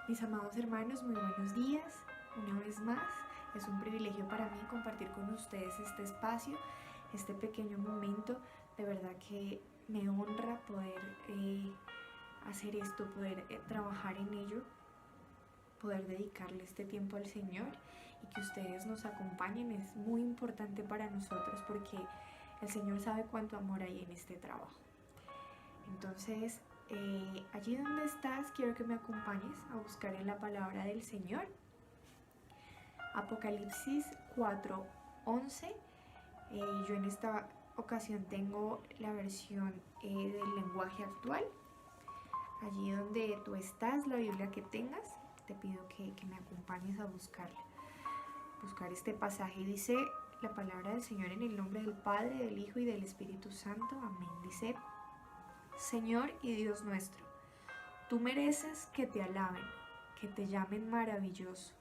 Mis amados hermanos, muy buenos días. Una vez más, es un privilegio para mí compartir con ustedes este espacio, este pequeño momento. De verdad que me honra poder hacer esto, poder trabajar en ello, poder dedicarle este tiempo al Señor y que ustedes nos acompañen. Es muy importante para nosotros porque el Señor sabe cuánto amor hay en este trabajo. Entonces, allí donde estás, quiero que me acompañes a buscar en la palabra del Señor. Apocalipsis 4:11. Yo en esta ocasión tengo la versión del lenguaje actual. Allí donde tú estás, la Biblia que tengas, te pido que me acompañes a buscar este pasaje. Dice la palabra del Señor en el nombre del Padre, del Hijo y del Espíritu Santo. Amén. Dice: Señor y Dios nuestro, tú mereces que te alaben, que te llamen maravilloso,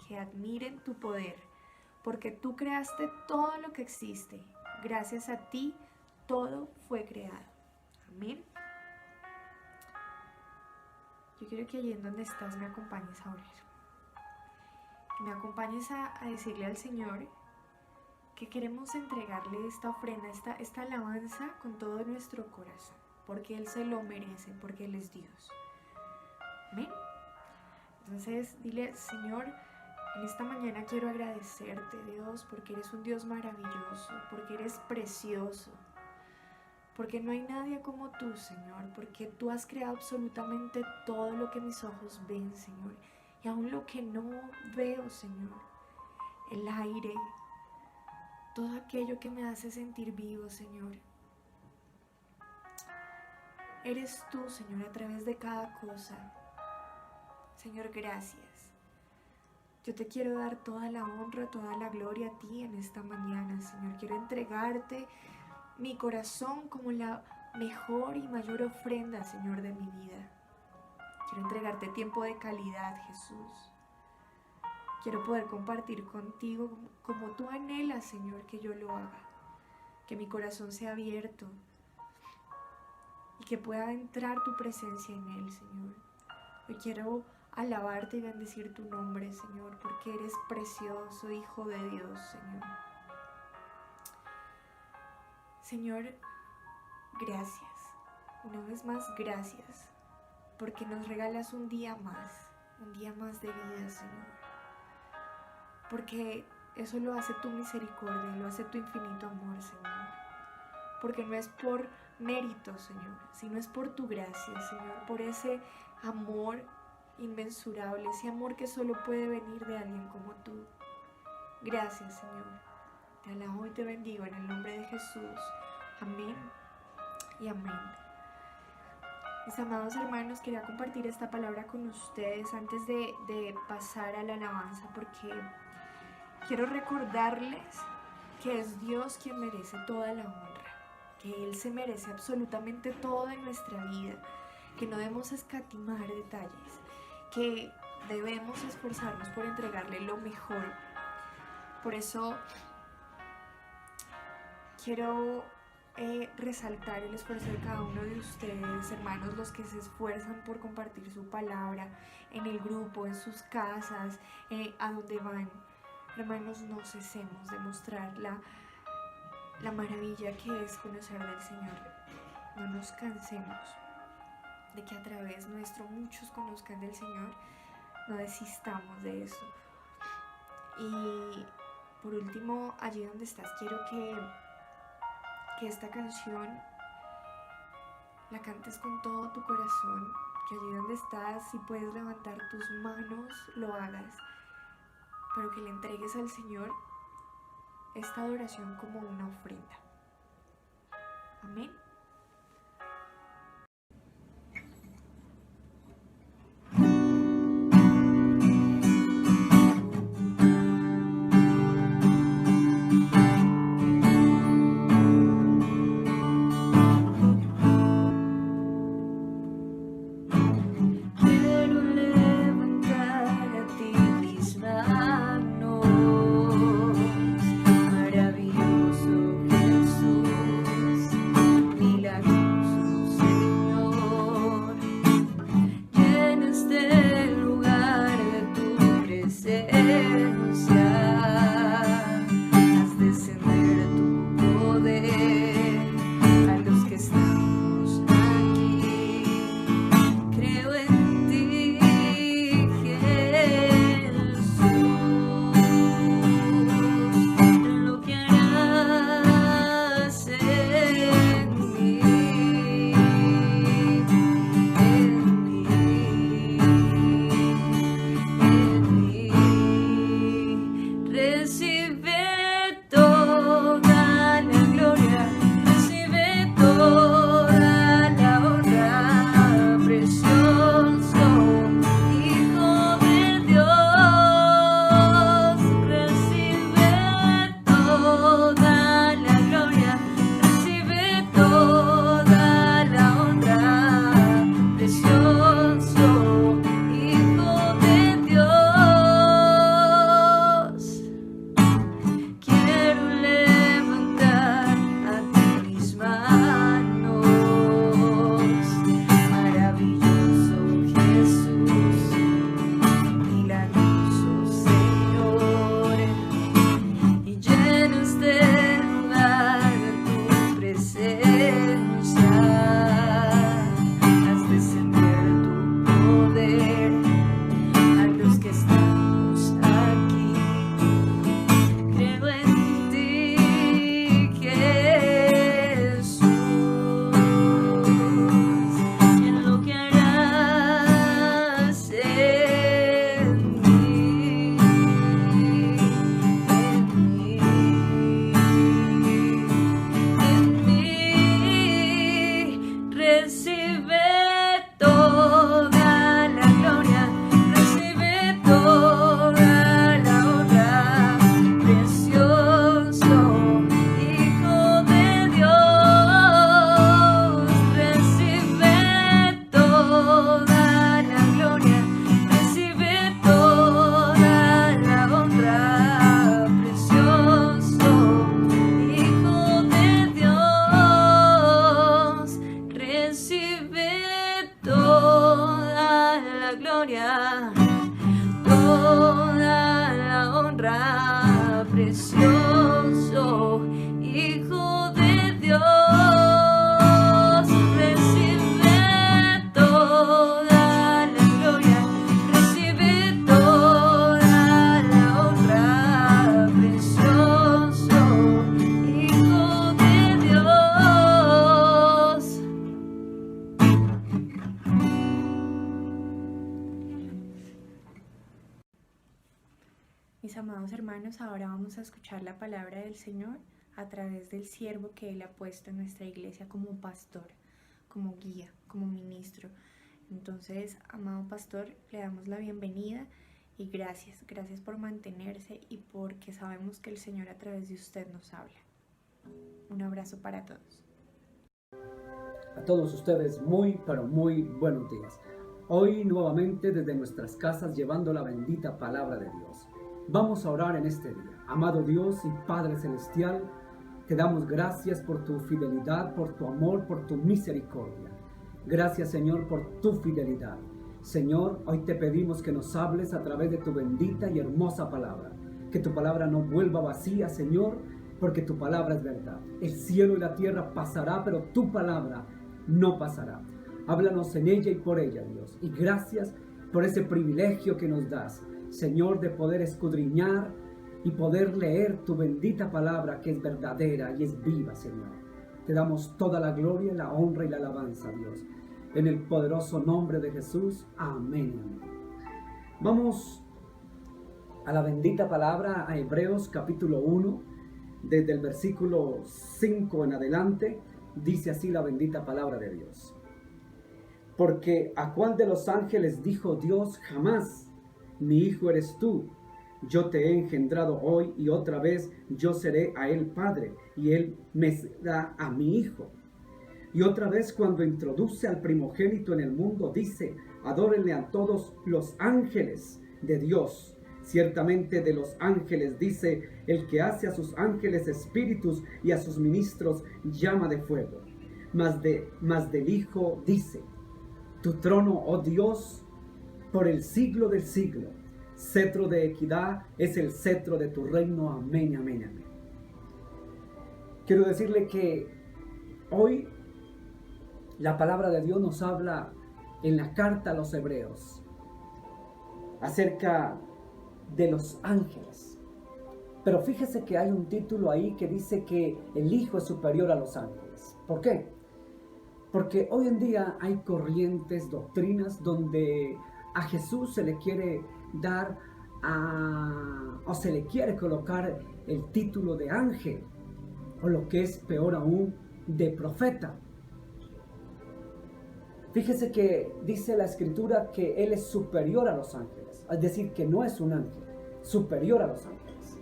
que admiren tu poder, porque tú creaste todo lo que existe. Gracias a ti todo fue creado. Amén. Yo quiero que allí en donde estás me acompañes a orar. Que me acompañes a decirle al Señor que queremos entregarle esta ofrenda, esta alabanza con todo nuestro corazón, porque Él se lo merece, porque Él es Dios. Amén. Entonces dile: Señor, en esta mañana quiero agradecerte, Dios, porque eres un Dios maravilloso, porque eres precioso, porque no hay nadie como tú, Señor, porque tú has creado absolutamente todo lo que mis ojos ven, Señor, y aún lo que no veo, Señor, el aire, todo aquello que me hace sentir vivo, Señor. Eres tú, Señor, a través de cada cosa. Señor, gracias. Yo te quiero dar toda la honra, toda la gloria a ti en esta mañana, Señor. Quiero entregarte mi corazón como la mejor y mayor ofrenda, Señor, de mi vida. Quiero entregarte tiempo de calidad, Jesús. Quiero poder compartir contigo como tú anhelas, Señor, que yo lo haga. Que mi corazón sea abierto y que pueda entrar tu presencia en él, Señor. Hoy quiero alabarte y bendecir tu nombre, Señor, porque eres precioso, Hijo de Dios, Señor. Señor, gracias. Una vez más, gracias, porque nos regalas un día más de vida, Señor. Porque eso lo hace tu misericordia, lo hace tu infinito amor, Señor. Porque no es por mérito, Señor, sino es por tu gracia, Señor, por ese amor inmensurable, ese amor que solo puede venir de alguien como tú. Gracias, Señor. Te alabo y te bendigo en el nombre de Jesús. Amén y amén. Mis amados hermanos, quería compartir esta palabra con ustedes antes de pasar a la alabanza, porque quiero recordarles que es Dios quien merece toda la honra, que Él se merece absolutamente todo en nuestra vida, que no debemos escatimar detalles, que debemos esforzarnos por entregarle lo mejor. Por eso quiero resaltar el esfuerzo de cada uno de ustedes, hermanos, los que se esfuerzan por compartir su palabra en el grupo, en sus casas, a donde van. Hermanos, no cesemos de mostrar la maravilla que es conocer del Señor. No nos cansemos de que a través nuestro muchos conozcan del Señor. No desistamos de eso. Y por último, allí donde estás, quiero que esta canción la cantes con todo tu corazón, que allí donde estás, si puedes levantar tus manos, lo hagas, pero que le entregues al Señor esta adoración como una ofrenda. Amén. amados hermanos, ahora vamos a escuchar la palabra del Señor a través del siervo que Él ha puesto en nuestra iglesia como pastor, como guía, como ministro. Entonces, amado pastor, le damos la bienvenida y gracias por mantenerse y porque sabemos que el Señor a través de usted nos habla. Un abrazo para todos. A todos ustedes muy, pero muy buenos días. Hoy nuevamente desde nuestras casas llevando la bendita palabra de Dios. Vamos a orar en este día. Amado Dios y Padre Celestial, te damos gracias por tu fidelidad, por tu amor, por tu misericordia. Gracias, Señor, por tu fidelidad. Señor, hoy te pedimos que nos hables a través de tu bendita y hermosa palabra. Que tu palabra no vuelva vacía, Señor, porque tu palabra es verdad. El cielo y la tierra pasará, pero tu palabra no pasará. Háblanos en ella y por ella, Dios. Y gracias por ese privilegio que nos das, Señor, de poder escudriñar y poder leer tu bendita palabra que es verdadera y es viva, Señor. Te damos toda la gloria, la honra y la alabanza, Dios. En el poderoso nombre de Jesús. Amén. Vamos a la bendita palabra, a Hebreos capítulo 1, desde el versículo 5 en adelante. Dice así la bendita palabra de Dios. Porque ¿a cuál de los ángeles dijo Dios jamás? Mi hijo eres tú, yo te he engendrado hoy y otra vez yo seré a él padre y él me será a mi hijo. Y otra vez cuando introduce al primogénito en el mundo dice, adórenle a todos los ángeles de Dios. Ciertamente de los ángeles dice, el que hace a sus ángeles espíritus y a sus ministros llama de fuego. Mas del Hijo dice, tu trono, oh Dios, por el siglo del siglo, cetro de equidad es el cetro de tu reino. Amén, amén, amén. Quiero decirle que hoy la palabra de Dios nos habla en la carta a los Hebreos acerca de los ángeles. Pero fíjese que hay un título ahí que dice que el Hijo es superior a los ángeles. ¿Por qué? Porque hoy en día hay corrientes, doctrinas donde a Jesús se le quiere dar o se le quiere colocar el título de ángel, o lo que es peor aún, de profeta. Fíjese que dice la Escritura que Él es superior a los ángeles, es decir, que no es un ángel, superior a los ángeles.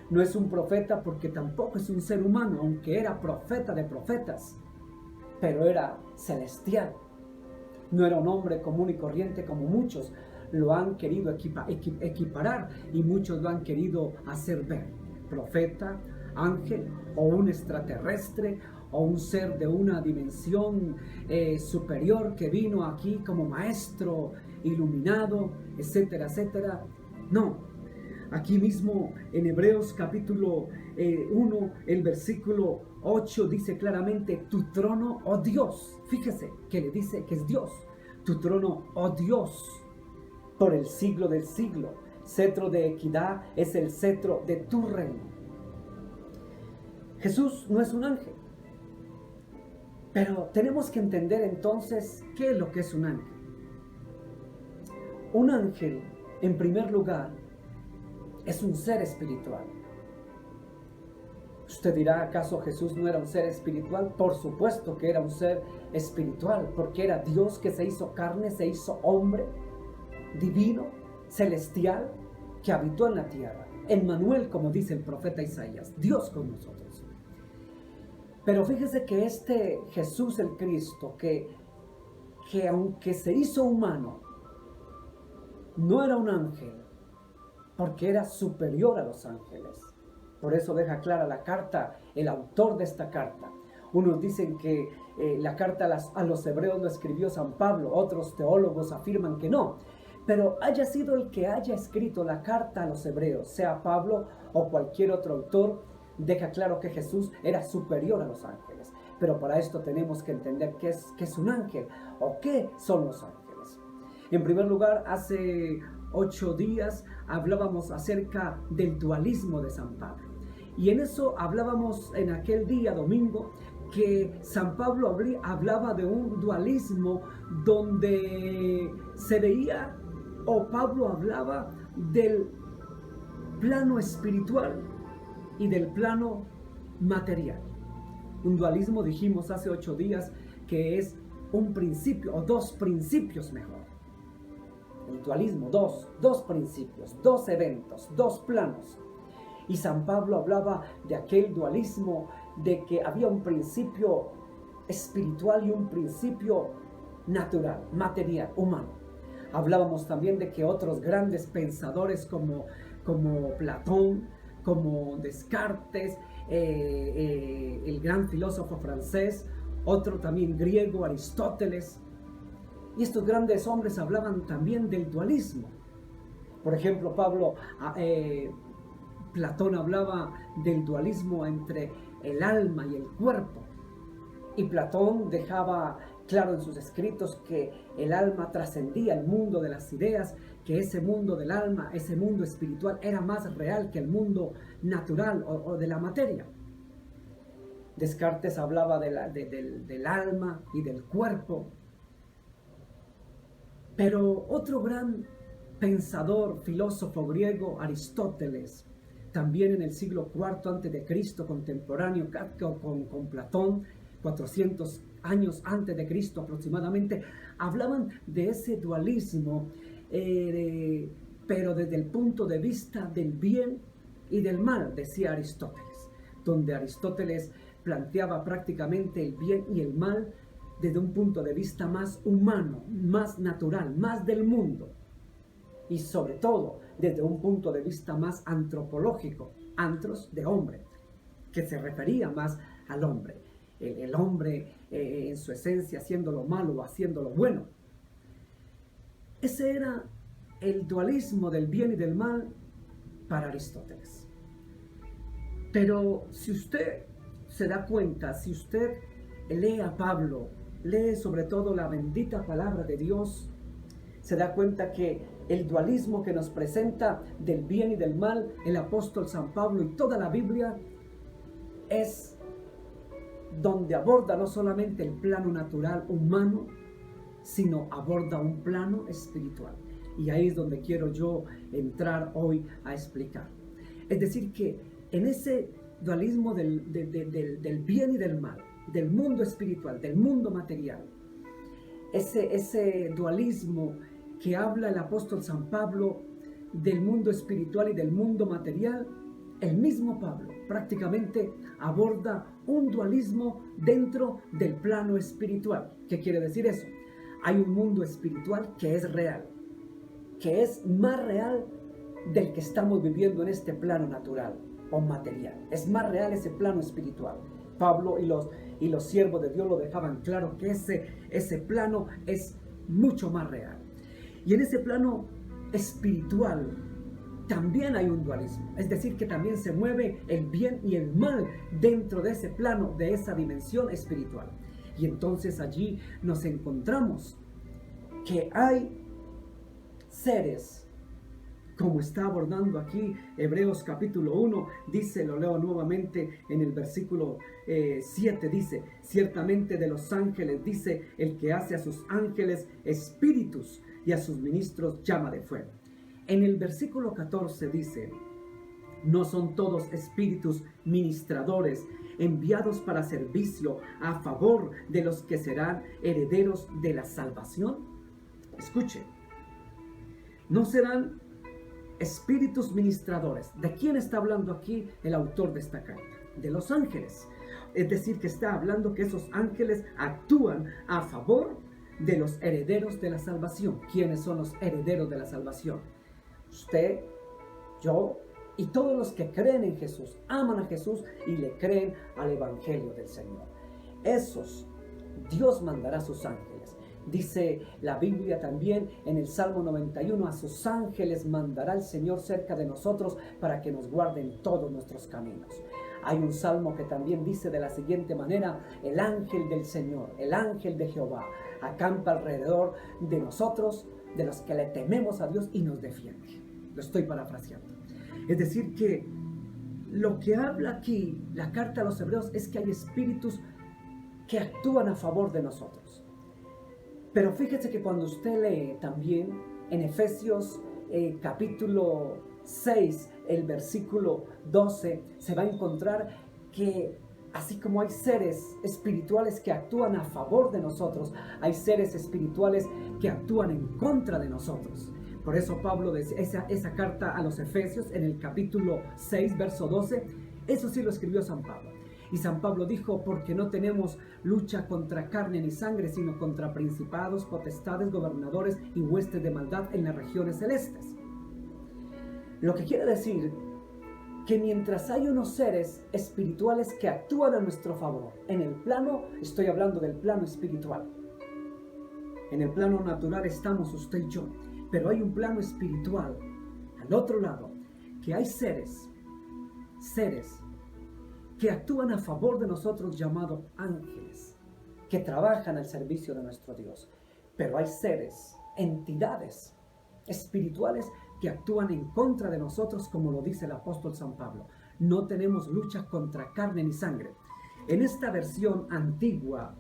No es un profeta porque tampoco es un ser humano, aunque era profeta de profetas, pero era celestial. No era un hombre común y corriente como muchos lo han querido equiparar y muchos lo han querido hacer ver. Profeta, ángel o un extraterrestre o un ser de una dimensión superior que vino aquí como maestro iluminado, etcétera, etcétera. No, aquí mismo en Hebreos capítulo 1, el versículo 8 dice claramente, tu trono, oh Dios. Fíjese que le dice que es Dios. Tu trono, oh Dios, por el siglo del siglo. Cetro de equidad es el cetro de tu reino. Jesús no es un ángel. Pero tenemos que entender entonces qué es lo que es un ángel. Un ángel, en primer lugar, es un ser espiritual. Usted dirá, ¿acaso Jesús no era un ser espiritual? Por supuesto que era un ser espiritual, porque era Dios que se hizo carne, se hizo hombre, divino, celestial, que habitó en la tierra. Emmanuel, como dice el profeta Isaías, Dios con nosotros. Pero fíjese que este Jesús el Cristo, que aunque se hizo humano, no era un ángel, porque era superior a los ángeles. Por eso deja clara la carta, el autor de esta carta. Unos dicen que la carta a los hebreos lo escribió San Pablo, otros teólogos afirman que no. Pero haya sido el que haya escrito la carta a los hebreos, sea Pablo o cualquier otro autor, deja claro que Jesús era superior a los ángeles. Pero para esto tenemos que entender qué es un ángel o qué son los ángeles. En primer lugar, hace 8 días hablábamos acerca del dualismo de San Pablo. Y en eso hablábamos en aquel día, domingo, que San Pablo hablaba de un dualismo donde se veía, o Pablo hablaba del plano espiritual y del plano material. Un dualismo, dijimos hace 8 días, que es un principio o 2 principios mejor. El dualismo, dos principios, 2 eventos, 2 planos. Y San Pablo hablaba de aquel dualismo, de que había un principio espiritual y un principio natural, material, humano. Hablábamos también de que otros grandes pensadores como Platón, como Descartes, el gran filósofo francés, otro también griego, Aristóteles, y estos grandes hombres hablaban también del dualismo. Por ejemplo, Platón hablaba del dualismo entre el alma y el cuerpo. Y Platón dejaba claro en sus escritos que el alma trascendía el mundo de las ideas, que ese mundo del alma, ese mundo espiritual, era más real que el mundo natural o de la materia. Descartes hablaba del alma y del cuerpo. Pero otro gran pensador, filósofo griego, Aristóteles, también en el siglo IV a.C., contemporáneo con Platón, 400 años antes de Cristo aproximadamente, hablaban de ese dualismo, pero desde el punto de vista del bien y del mal, decía Aristóteles, donde Aristóteles planteaba prácticamente el bien y el mal desde un punto de vista más humano, más natural, más del mundo. Y sobre todo desde un punto de vista más antropológico, antros de hombre, que se refería más al hombre. El hombre en su esencia haciendo lo malo o haciendo lo bueno. Ese era el dualismo del bien y del mal para Aristóteles. Pero si usted se da cuenta, si usted lee a Pablo, lee sobre todo la bendita palabra de Dios, se da cuenta que el dualismo que nos presenta del bien y del mal el apóstol San Pablo y toda la Biblia es donde aborda no solamente el plano natural humano, sino aborda un plano espiritual. Y ahí es donde quiero yo entrar hoy a explicar. Es decir, que en ese dualismo del bien y del mal, del mundo espiritual, del mundo material, ese dualismo que habla el apóstol San Pablo del mundo espiritual y del mundo material, el mismo Pablo prácticamente aborda un dualismo dentro del plano espiritual. ¿Qué quiere decir eso? Hay un mundo espiritual que es real, que es más real del que estamos viviendo en este plano natural o material. Es más real ese plano espiritual. Pablo y los siervos de Dios lo dejaban claro, que ese plano es mucho más real. Y en ese plano espiritual también hay un dualismo, es decir, que también se mueve el bien y el mal dentro de ese plano, de esa dimensión espiritual. Y entonces allí nos encontramos que hay seres, como está abordando aquí Hebreos capítulo 1, dice, lo leo nuevamente en el versículo 7, dice, ciertamente de los ángeles, dice, el que hace a sus ángeles espíritus y a sus ministros llama de fuego. En el versículo 14 dice, ¿no son todos espíritus ministradores enviados para servicio a favor de los que serán herederos de la salvación? Escuche, no serán espíritus ministradores. ¿De quién está hablando aquí el autor de esta carta? De los ángeles. Es decir, que está hablando que esos ángeles actúan a favor de los herederos de la salvación. ¿Quiénes son los herederos de la salvación? Usted, yo y todos los que creen en Jesús, aman a Jesús y le creen al Evangelio del Señor. Esos, Dios mandará a sus ángeles. Dice la Biblia también en el Salmo 91, a sus ángeles mandará el Señor cerca de nosotros para que nos guarden todos nuestros caminos. Hay un salmo que también dice de la siguiente manera, el ángel del Señor, el ángel de Jehová, acampa alrededor de nosotros, de los que le tememos a Dios y nos defiende. Lo estoy parafraseando. Es decir que lo que habla aquí la carta a los Hebreos es que hay espíritus que actúan a favor de nosotros. Pero fíjese que cuando usted lee también en Efesios capítulo 6, el versículo 12, se va a encontrar que así como hay seres espirituales que actúan a favor de nosotros, hay seres espirituales que actúan en contra de nosotros. Por eso Pablo, esa carta a los Efesios, en el capítulo 6, verso 12, eso sí lo escribió San Pablo. Y San Pablo dijo, porque no tenemos lucha contra carne ni sangre, sino contra principados, potestades, gobernadores y huestes de maldad en las regiones celestes. Lo que quiere decir que mientras hay unos seres espirituales que actúan a nuestro favor, en el plano, estoy hablando del plano espiritual. En el plano natural estamos usted y yo, pero hay un plano espiritual, al otro lado, que hay seres que actúan a favor de nosotros llamados ángeles, que trabajan al servicio de nuestro Dios. Pero hay seres, entidades espirituales que actúan en contra de nosotros, como lo dice el apóstol San Pablo. No tenemos lucha contra carne ni sangre. En esta versión antigua,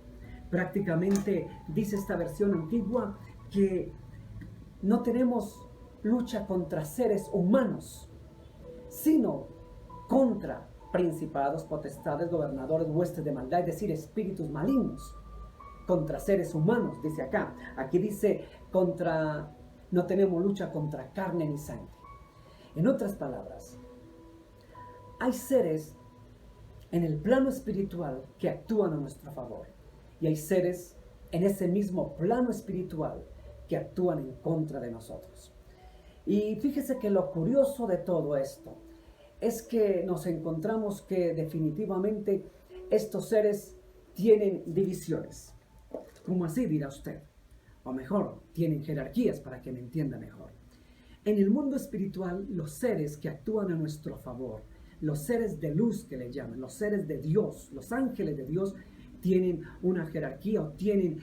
prácticamente dice esta versión antigua que no tenemos lucha contra seres humanos, sino contra principados, potestades, gobernadores, huestes de maldad, es decir, espíritus malignos, contra seres humanos, dice acá. Aquí dice no tenemos lucha contra carne ni sangre. En otras palabras, hay seres en el plano espiritual que actúan a nuestro favor, y hay seres en ese mismo plano espiritual que actúan en contra de nosotros. Y fíjese que lo curioso de todo esto es que nos encontramos que definitivamente estos seres tienen divisiones. ¿Cómo así, dirá usted? O mejor, tienen jerarquías, para que me entienda mejor. En el mundo espiritual, los seres que actúan a nuestro favor, los seres de luz que le llaman, los seres de Dios, los ángeles de Dios, tienen una jerarquía o tienen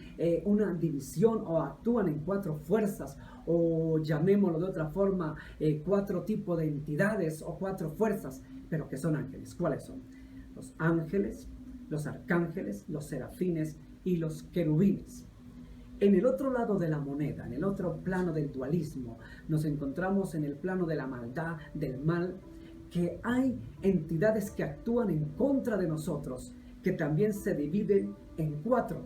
una división o actúan en 4 fuerzas, o llamémoslo de otra forma, 4 tipos de entidades o 4 fuerzas, pero que son ángeles. ¿Cuáles son? Los ángeles, los arcángeles, los serafines y los querubines. En el otro lado de la moneda, en el otro plano del dualismo, nos encontramos en el plano de la maldad, del mal, que hay entidades que actúan en contra de nosotros, que también se dividen en 4,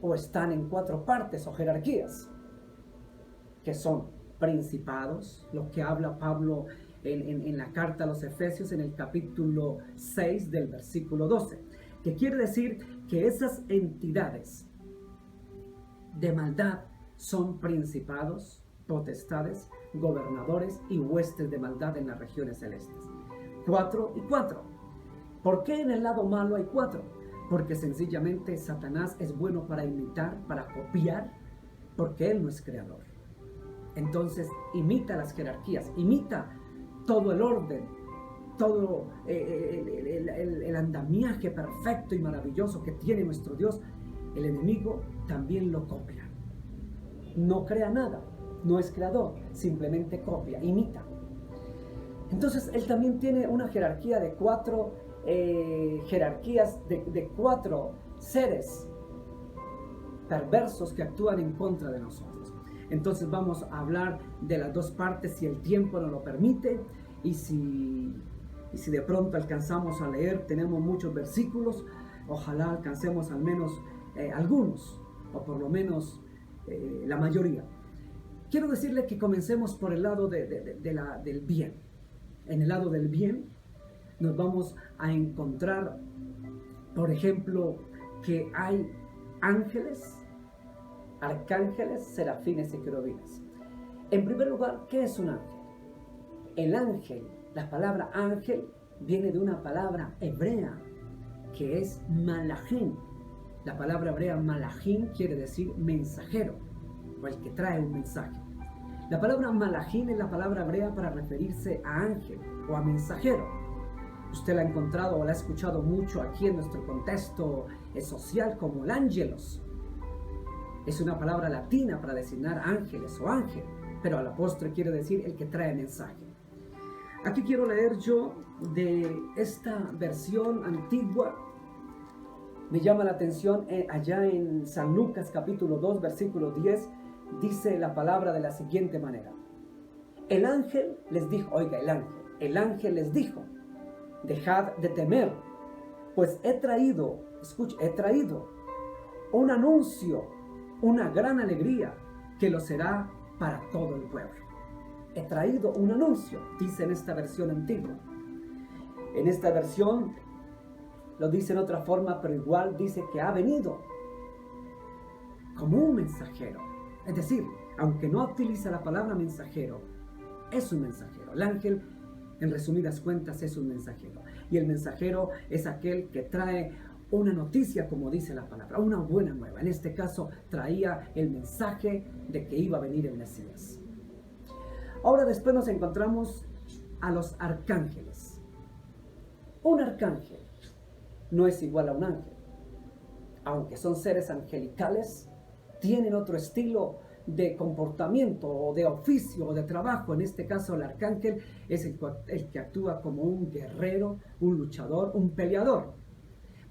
o están en 4 partes o jerarquías, que son principados, lo que habla Pablo en la carta a los Efesios en el capítulo 6 del versículo 12, que quiere decir que esas entidades de maldad son principados, potestades, gobernadores y huestes de maldad en las regiones celestes. 4 y 4. ¿Por qué en el lado malo hay 4? Porque sencillamente Satanás es bueno para imitar, para copiar, porque él no es creador. Entonces imita las jerarquías, imita todo el orden, todo el andamiaje perfecto y maravilloso que tiene nuestro Dios. El enemigo también lo copia. No crea nada, no es creador, simplemente copia, imita. Entonces él también tiene una jerarquía de 4 jerarquías de 4 seres perversos que actúan en contra de nosotros. Entonces vamos a hablar de las 2 partes si el tiempo nos lo permite, y si de pronto alcanzamos a leer, tenemos muchos versículos, ojalá alcancemos al menos algunos, o por lo menos la mayoría. Quiero decirle que comencemos por el lado del bien. En el lado del bien nos vamos a encontrar, por ejemplo, que hay ángeles, arcángeles, serafines y querubines. En primer lugar, ¿qué es un ángel? El ángel, la palabra ángel, viene de una palabra hebrea que es malachim. La palabra hebrea malachim quiere decir mensajero, o el que trae un mensaje. La palabra malachim es la palabra hebrea para referirse a ángel o a mensajero. Usted la ha encontrado o la ha escuchado mucho aquí en nuestro contexto social como el ángelos. Es una palabra latina para designar ángeles o ángel, pero a la postre quiere decir el que trae mensaje. Aquí quiero leer yo de esta versión antigua. Me llama la atención allá en San Lucas capítulo 2 versículo 10, dice la palabra de la siguiente manera: El ángel les dijo, oiga, el ángel les dijo, dejad de temer, pues he traído un anuncio, una gran alegría que lo será para todo el pueblo. He traído un anuncio, dice en esta versión antigua. En esta versión lo dice en otra forma, pero igual dice que ha venido como un mensajero. Es decir, aunque no utiliza la palabra mensajero, es un mensajero. El ángel, en resumidas cuentas, es un mensajero. Y el mensajero es aquel que trae una noticia, como dice la palabra, una buena nueva. En este caso, traía el mensaje de que iba a venir el Mesías. Ahora después nos encontramos a los arcángeles. Un arcángel no es igual a un ángel. Aunque son seres angelicales, tienen otro estilo de comportamiento o de oficio o de trabajo. En este caso el arcángel es el que actúa como un guerrero, un luchador, un peleador.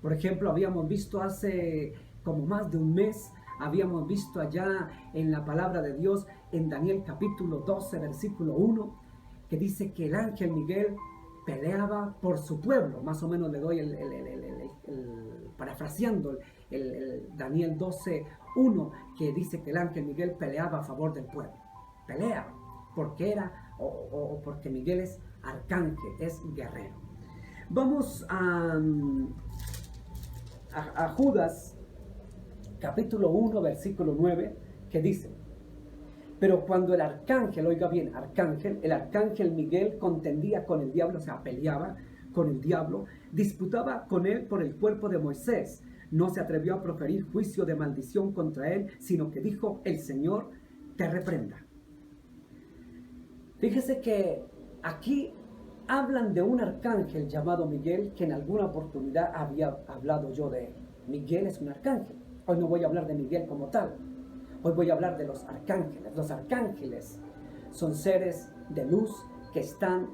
Por ejemplo, habíamos visto hace como más de un mes, habíamos visto allá en la palabra de Dios, en Daniel capítulo 12, versículo 1, que dice que el ángel Miguel peleaba por su pueblo. Más o menos le doy parafraseando el Daniel 12, 1, que dice que el ángel Miguel peleaba a favor del pueblo. Pelea porque porque Miguel es arcángel, es guerrero. Vamos a Judas capítulo 1, versículo 9, que dice: pero cuando el arcángel, oiga bien, el arcángel Miguel contendía con el diablo, o sea, peleaba con el diablo, disputaba con él por el cuerpo de Moisés, no se atrevió a proferir juicio de maldición contra él, sino que dijo: el Señor te reprenda. Fíjese que aquí hablan de un arcángel llamado Miguel, que en alguna oportunidad había hablado yo de él. Miguel es un arcángel. Hoy no voy a hablar de Miguel como tal. Hoy voy a hablar de los arcángeles. Los arcángeles son seres de luz que están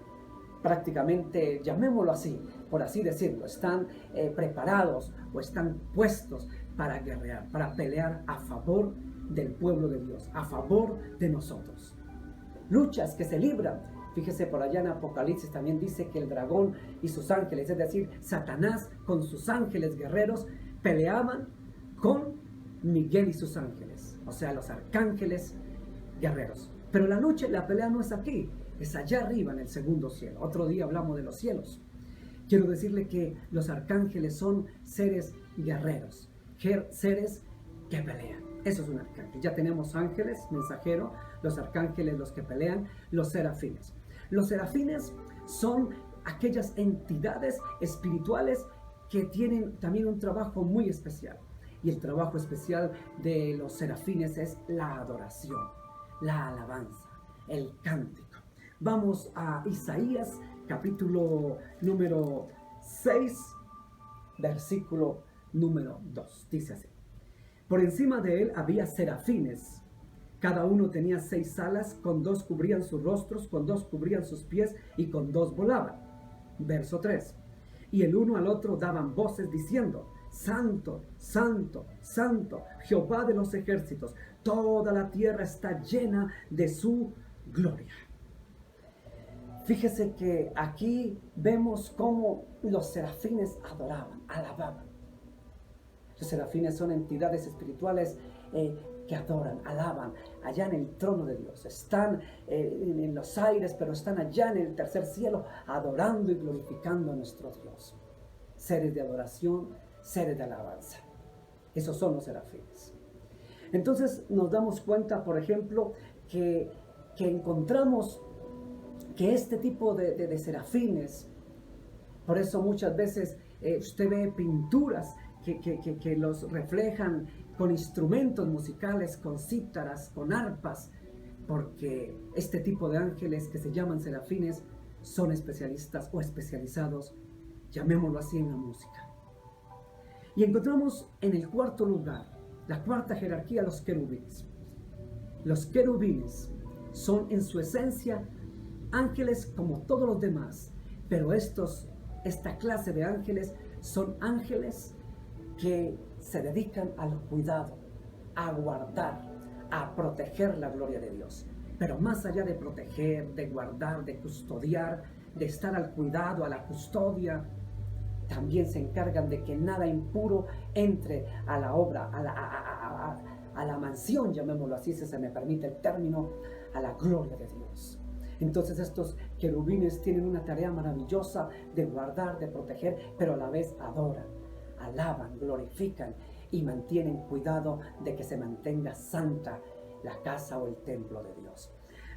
prácticamente, llamémoslo así, por así decirlo, están preparados o están puestos para guerrear, para pelear a favor del pueblo de Dios, a favor de nosotros. Luchas que se libran. Fíjese, por allá en Apocalipsis también dice que el dragón y sus ángeles, es decir, Satanás con sus ángeles guerreros, peleaban con Miguel y sus ángeles, o sea, los arcángeles guerreros. Pero la lucha y la pelea no es aquí, es allá arriba en el segundo cielo. Otro día hablamos de los cielos. Quiero decirle que los arcángeles son seres guerreros, seres que pelean. Eso es un arcángel. Ya tenemos ángeles, mensajeros, los arcángeles, los que pelean, los serafines. Los serafines son aquellas entidades espirituales que tienen también un trabajo muy especial. Y el trabajo especial de los serafines es la adoración, la alabanza, el cántico. Vamos a Isaías, capítulo número 6, versículo número 2. Dice así: por encima de él había serafines. Cada uno tenía 6 alas, con 2 cubrían sus rostros, con 2 cubrían sus pies y con 2 volaban. Verso 3. Y el uno al otro daban voces diciendo: Santo, santo, santo, Jehová de los ejércitos, toda la tierra está llena de su gloria. Fíjese que aquí vemos cómo los serafines adoraban, alababan. Los serafines son entidades espirituales que adoran, alaban, allá en el trono de Dios. Están en los aires, pero están allá en el tercer cielo, adorando y glorificando a nuestro Dios. Seres de adoración, seres de alabanza. Esos son los serafines. Entonces nos damos cuenta, por ejemplo, que encontramos que este tipo de serafines, por eso muchas veces usted ve pinturas que los reflejan con instrumentos musicales, con cítaras, con arpas, porque este tipo de ángeles que se llaman serafines son especialistas o especializados, llamémoslo así, en la música. Y encontramos en el cuarto lugar, la cuarta jerarquía, los querubines. Los querubines son en su esencia ángeles como todos los demás, pero esta clase de ángeles son ángeles que se dedican al cuidado, a guardar, a proteger la gloria de Dios. Pero más allá de proteger, de guardar, de custodiar, de estar al cuidado, a la custodia, también se encargan de que nada impuro entre a la obra, a la mansión, llamémoslo así, si se me permite el término, a la gloria de Dios. Entonces estos querubines tienen una tarea maravillosa de guardar, de proteger, pero a la vez adoran, alaban, glorifican y mantienen cuidado de que se mantenga santa la casa o el templo de Dios.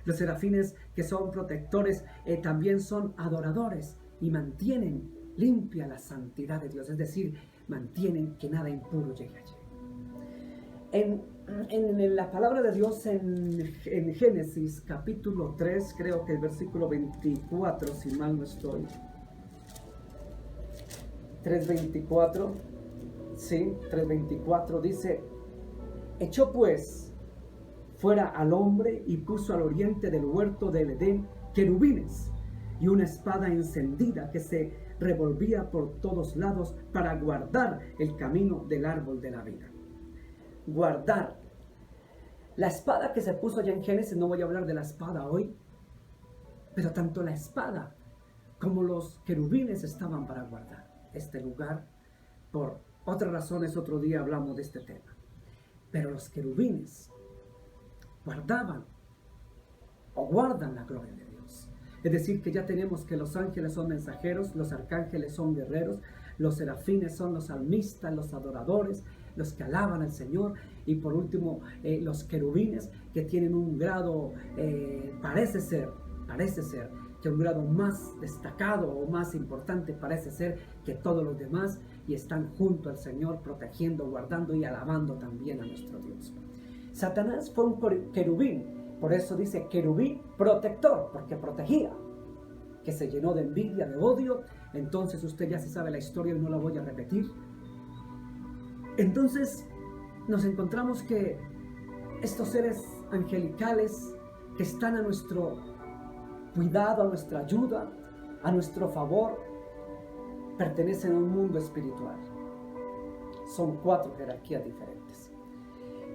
Los serafines, que son protectores, también son adoradores y mantienen limpia la santidad de Dios, es decir, mantienen que nada impuro llegue allí. En la palabra de Dios en Génesis capítulo 3, creo que el versículo 24, si mal no estoy, 3:24, sí, 3:24 dice: echó pues fuera al hombre y puso al oriente del huerto del Edén querubines y una espada encendida que se revolvía por todos lados para guardar el camino del árbol de la vida. Guardar. La espada que se puso allá en Génesis, no voy a hablar de la espada hoy, pero tanto la espada como los querubines estaban para guardar este lugar. Por otras razones, otro día hablamos de este tema. Pero los querubines guardaban o guardan la gloria de Dios. Es decir, que ya tenemos que los ángeles son mensajeros, los arcángeles son guerreros, los serafines son los salmistas, los adoradores, los que alaban al Señor, y por último los querubines, que tienen un grado, parece ser que un grado más destacado o más importante parece ser que todos los demás, y están junto al Señor protegiendo, guardando y alabando también a nuestro Dios. Satanás fue un querubín, por eso dice querubín protector, porque protegía, que se llenó de envidia, de odio. Entonces usted ya se sabe la historia y no la voy a repetir. Entonces nos encontramos que estos seres angelicales que están a nuestro cuidado, a nuestra ayuda, a nuestro favor, pertenecen a un mundo espiritual. Son 4 jerarquías diferentes.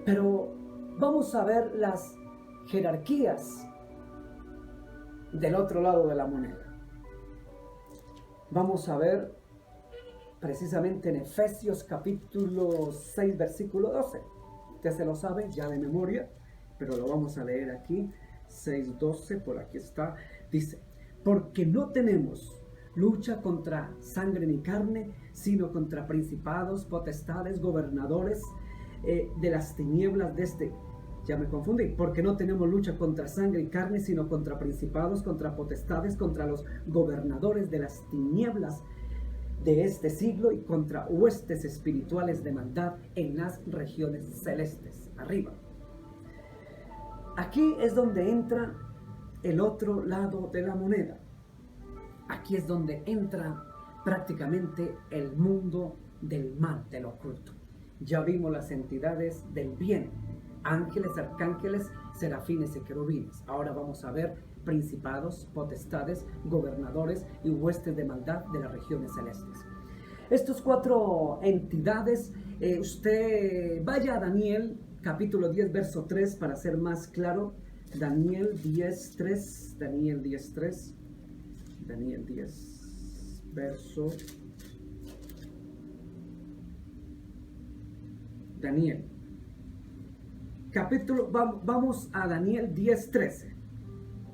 Pero vamos a ver las jerarquías del otro lado de la moneda. Vamos a ver precisamente en Efesios capítulo 6, versículo 12. Usted se lo sabe ya de memoria, pero lo vamos a leer aquí. 6:12, por aquí está. Dice: porque no tenemos lucha contra sangre ni carne, sino contra principados, potestades, gobernadores de las tinieblas de este... Ya me confundí, porque no tenemos lucha contra sangre y carne, sino contra principados, contra potestades, contra los gobernadores de las tinieblas de este siglo y contra huestes espirituales de maldad en las regiones celestes, arriba. Aquí es donde entra el otro lado de la moneda. Aquí es donde entra prácticamente el mundo del mal, del oculto. Ya vimos las entidades del bien: ángeles, arcángeles, serafines y querubines. Ahora vamos a ver principados, potestades, gobernadores y huestes de maldad de las regiones celestes. Estos 4 entidades, usted vaya a Daniel capítulo 10, verso 3 para ser más claro. Daniel 10, 3, Daniel 10, 3, Daniel 10, verso... Daniel. Capítulo, vamos a Daniel 10:13.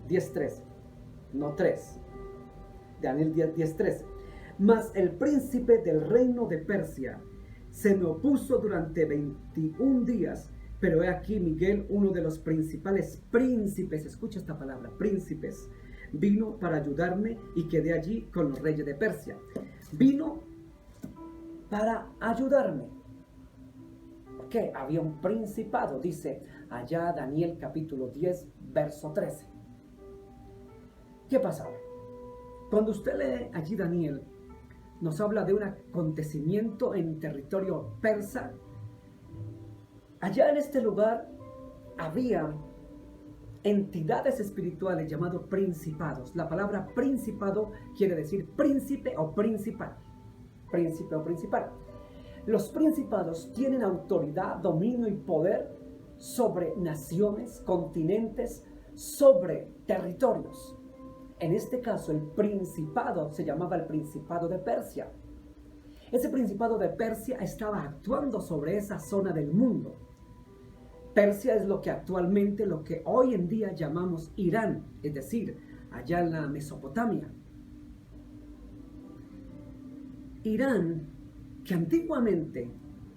10:13, no 3. Daniel 10:13. Mas el príncipe del reino de Persia se me opuso durante 21 días, pero he aquí Miguel, uno de los principales príncipes, escucha esta palabra, príncipes, vino para ayudarme y quedé allí con los reyes de Persia. Vino para ayudarme. Que había un principado, dice allá Daniel capítulo 10, verso 13. ¿Qué pasaba? Cuando usted lee allí Daniel, nos habla de un acontecimiento en territorio persa. Allá en este lugar había entidades espirituales llamados principados. La palabra principado quiere decir príncipe o principal. Príncipe o principal. Los principados tienen autoridad, dominio y poder sobre naciones, continentes, sobre territorios. En este caso, el principado se llamaba el Principado de Persia. Ese Principado de Persia estaba actuando sobre esa zona del mundo. Persia es lo que hoy en día llamamos Irán, es decir, allá en la Mesopotamia. Irán, que antiguamente,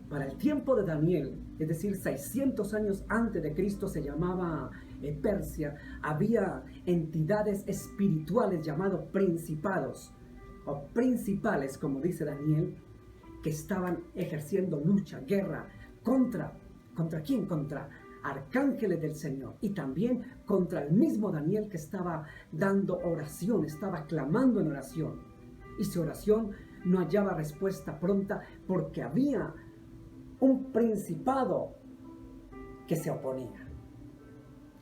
para el tiempo de Daniel, es decir, 600 años antes de Cristo, se llamaba Persia, había entidades espirituales llamados principados o principales, como dice Daniel, que estaban ejerciendo lucha, guerra ¿contra quién? Contra arcángeles del Señor y también contra el mismo Daniel, que estaba dando oración, estaba clamando en oración, y su oración no hallaba respuesta pronta porque había un principado que se oponía.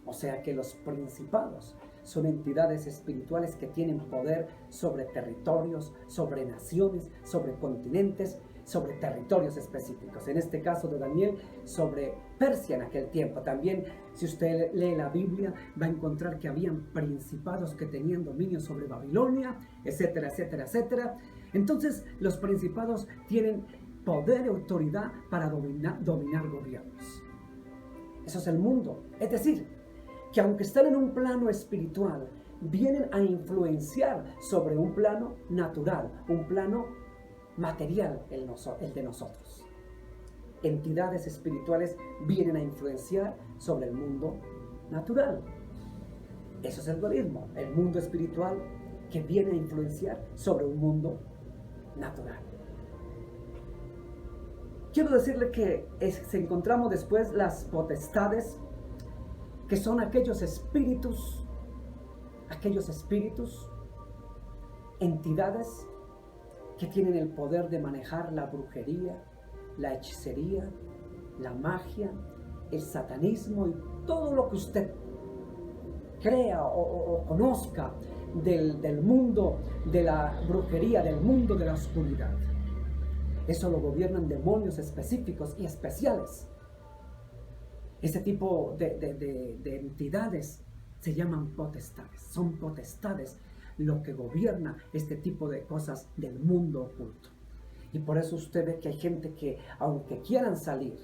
O sea que los principados son entidades espirituales que tienen poder sobre territorios, sobre naciones, sobre continentes, sobre territorios específicos. En este caso de Daniel, sobre Persia en aquel tiempo. También, si usted lee la Biblia, va a encontrar que habían principados que tenían dominio sobre Babilonia, etcétera, etcétera, etcétera. Entonces, los principados tienen poder y autoridad para dominar gobiernos. Eso es el mundo. Es decir, que aunque están en un plano espiritual, vienen a influenciar sobre un plano natural, un plano material, el de nosotros. Entidades espirituales vienen a influenciar sobre el mundo natural. Eso es el dualismo, el mundo espiritual que viene a influenciar sobre un mundo natural. Quiero decirle que encontramos después las potestades, que son aquellos espíritus, entidades que tienen el poder de manejar la brujería, la hechicería, la magia, el satanismo y todo lo que usted crea o conozca del mundo de la brujería, del mundo de la oscuridad. Eso lo gobiernan demonios específicos y especiales. Ese tipo de entidades se llaman potestades. Son potestades lo que gobierna este tipo de cosas del mundo oculto. Y por eso usted ve que hay gente que, aunque quieran salir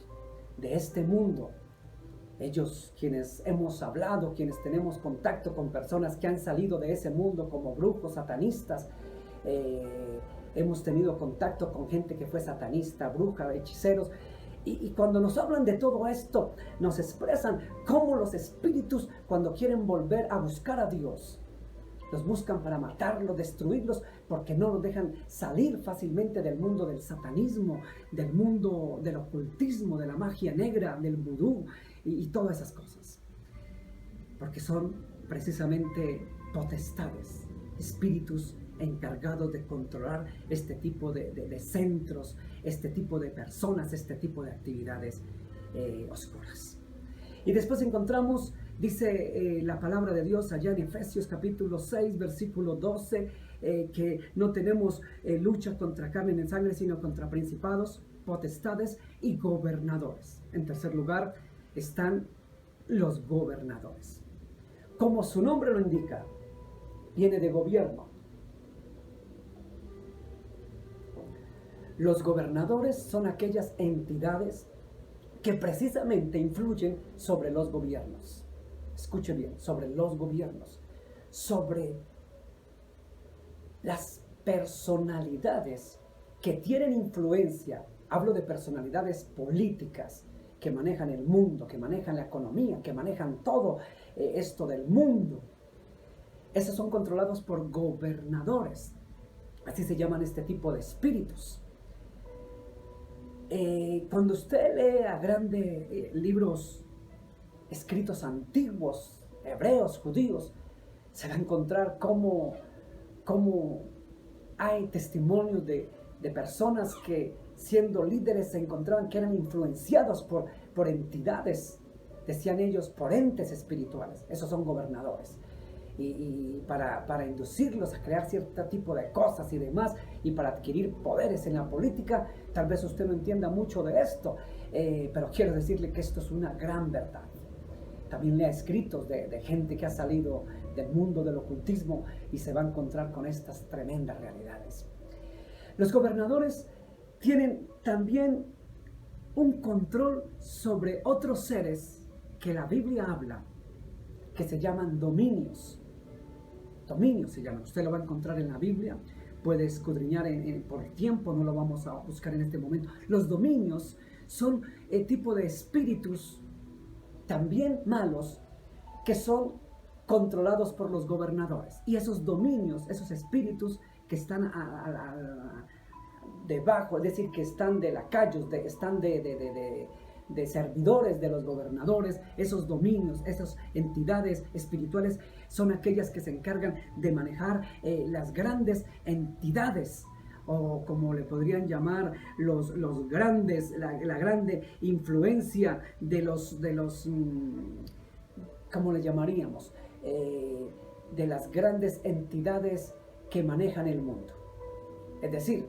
de este mundo, ellos, quienes hemos hablado, quienes tenemos contacto con personas que han salido de ese mundo como brujos, satanistas, hemos tenido contacto con gente que fue satanista, bruja, hechiceros, y cuando nos hablan de todo esto, nos expresan cómo los espíritus, cuando quieren volver a buscar a Dios, los buscan para matarlos, destruirlos, porque no los dejan salir fácilmente del mundo del satanismo, del mundo del ocultismo, de la magia negra, del vudú y todas esas cosas. Porque son precisamente potestades, espíritus encargados de controlar este tipo de centros, este tipo de personas, este tipo de actividades oscuras. Y después encontramos, dice la palabra de Dios allá en Efesios capítulo 6, versículo 12, que no tenemos lucha contra carne ni sangre, sino contra principados, potestades y gobernadores. En tercer lugar están los gobernadores. Como su nombre lo indica, viene de gobierno. Los gobernadores son aquellas entidades que precisamente influyen sobre los gobiernos. Escuche bien, sobre los gobiernos, sobre las personalidades que tienen influencia. Hablo de personalidades políticas que manejan el mundo, que manejan la economía, que manejan todo esto del mundo. Esos son controlados por gobernadores. Así se llaman este tipo de espíritus. Cuando usted lee a grandes libros escritos antiguos, hebreos, judíos, se va a encontrar cómo hay testimonios de personas que, siendo líderes, se encontraban que eran influenciados por entidades, decían ellos, por entes espirituales. Esos son gobernadores. Y para inducirlos a crear cierto tipo de cosas y demás, y para adquirir poderes en la política. Tal vez usted no entienda mucho de esto, pero quiero decirle que esto es una gran verdad. También lea escritos de gente que ha salido del mundo del ocultismo y se va a encontrar con estas tremendas realidades. Los gobernadores tienen también un control sobre otros seres que la Biblia habla, que se llaman dominios. Dominios se llaman. Usted lo va a encontrar en la Biblia. Puede escudriñar por tiempo, no lo vamos a buscar en este momento. Los dominios son el tipo de espíritus también malos que son controlados por los gobernadores. Y esos dominios, esos espíritus que están debajo, es decir, que están de lacayos, están de servidores de los gobernadores, esos dominios, esas entidades espirituales son aquellas que se encargan de manejar las grandes entidades, o como le podrían llamar los grandes, la grande influencia de los ¿cómo le llamaríamos? De las grandes entidades que manejan el mundo. Es decir,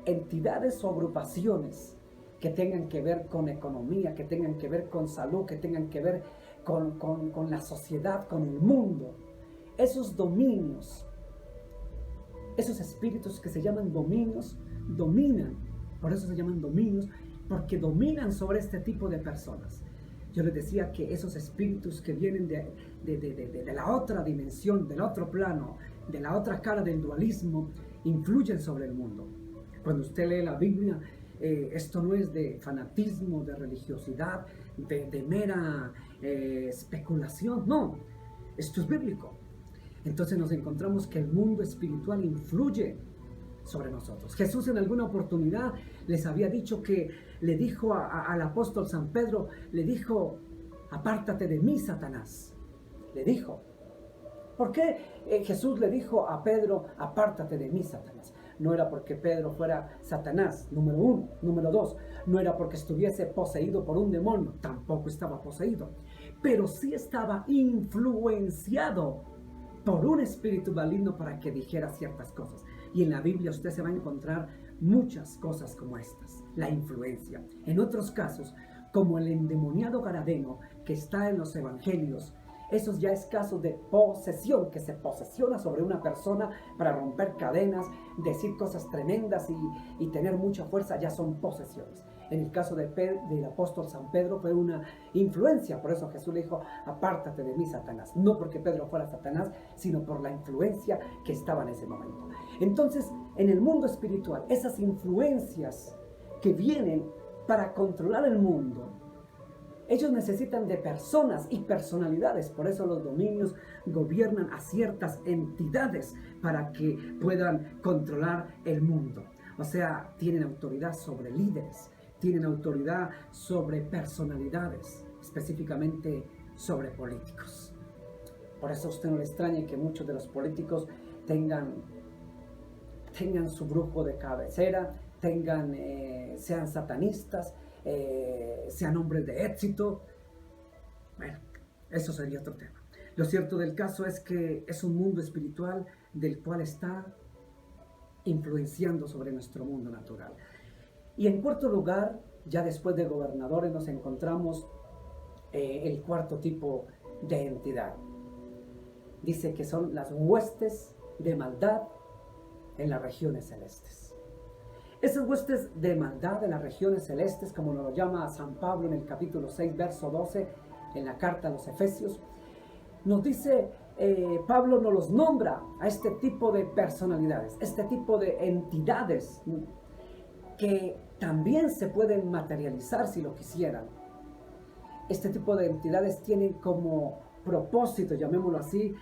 entidades o agrupaciones que tengan que ver con economía, que tengan que ver con salud, que tengan que ver con la sociedad, con el mundo. Esos dominios, esos espíritus que se llaman dominios, dominan. Por eso se llaman dominios, porque dominan sobre este tipo de personas. Yo les decía que esos espíritus que vienen de la otra dimensión, del otro plano, de la otra cara del dualismo, influyen sobre el mundo. Cuando usted lee la Biblia, esto no es de fanatismo, de religiosidad, de mera especulación, no, esto es bíblico. Entonces nos encontramos que el mundo espiritual influye sobre nosotros. Jesús en alguna oportunidad les había dicho que le dijo al apóstol San Pedro, le dijo, apártate de mí, Satanás. Le dijo. ¿Por qué Jesús le dijo a Pedro, apártate de mí, Satanás? No era porque Pedro fuera Satanás, número uno. Número dos, no era porque estuviese poseído por un demonio, tampoco estaba poseído. Pero sí estaba influenciado por un espíritu maligno para que dijera ciertas cosas. Y en la Biblia usted se va a encontrar muchas cosas como estas, la influencia. En otros casos, como el endemoniado Gadareno que está en los evangelios, eso ya es caso de posesión, que se posesiona sobre una persona para romper cadenas, decir cosas tremendas y tener mucha fuerza, ya son posesiones. En el caso del apóstol San Pedro fue una influencia, por eso Jesús le dijo, apártate de mí, Satanás. No porque Pedro fuera Satanás, sino por la influencia que estaba en ese momento. Entonces, en el mundo espiritual, esas influencias que vienen para controlar el mundo, ellos necesitan de personas y personalidades. Por eso los dominios gobiernan a ciertas entidades para que puedan controlar el mundo. O sea, tienen autoridad sobre líderes, tienen autoridad sobre personalidades, específicamente sobre políticos. Por eso a usted no le extrañe que muchos de los políticos tengan su brujo de cabecera, sean satanistas, sean hombres de éxito. Bueno, eso sería otro tema. Lo cierto del caso es que es un mundo espiritual del cual está influenciando sobre nuestro mundo natural. Y en cuarto lugar, ya después de gobernadores, nos encontramos el cuarto tipo de entidad. Dice que son las huestes de maldad en las regiones celestes. Esas huestes de maldad en las regiones celestes, como nos lo llama San Pablo en el capítulo 6, verso 12, en la carta a los Efesios, nos dice, Pablo nos los nombra a este tipo de personalidades, este tipo de entidades que también se pueden materializar si lo quisieran. Este tipo de entidades tienen como propósito, llamémoslo así,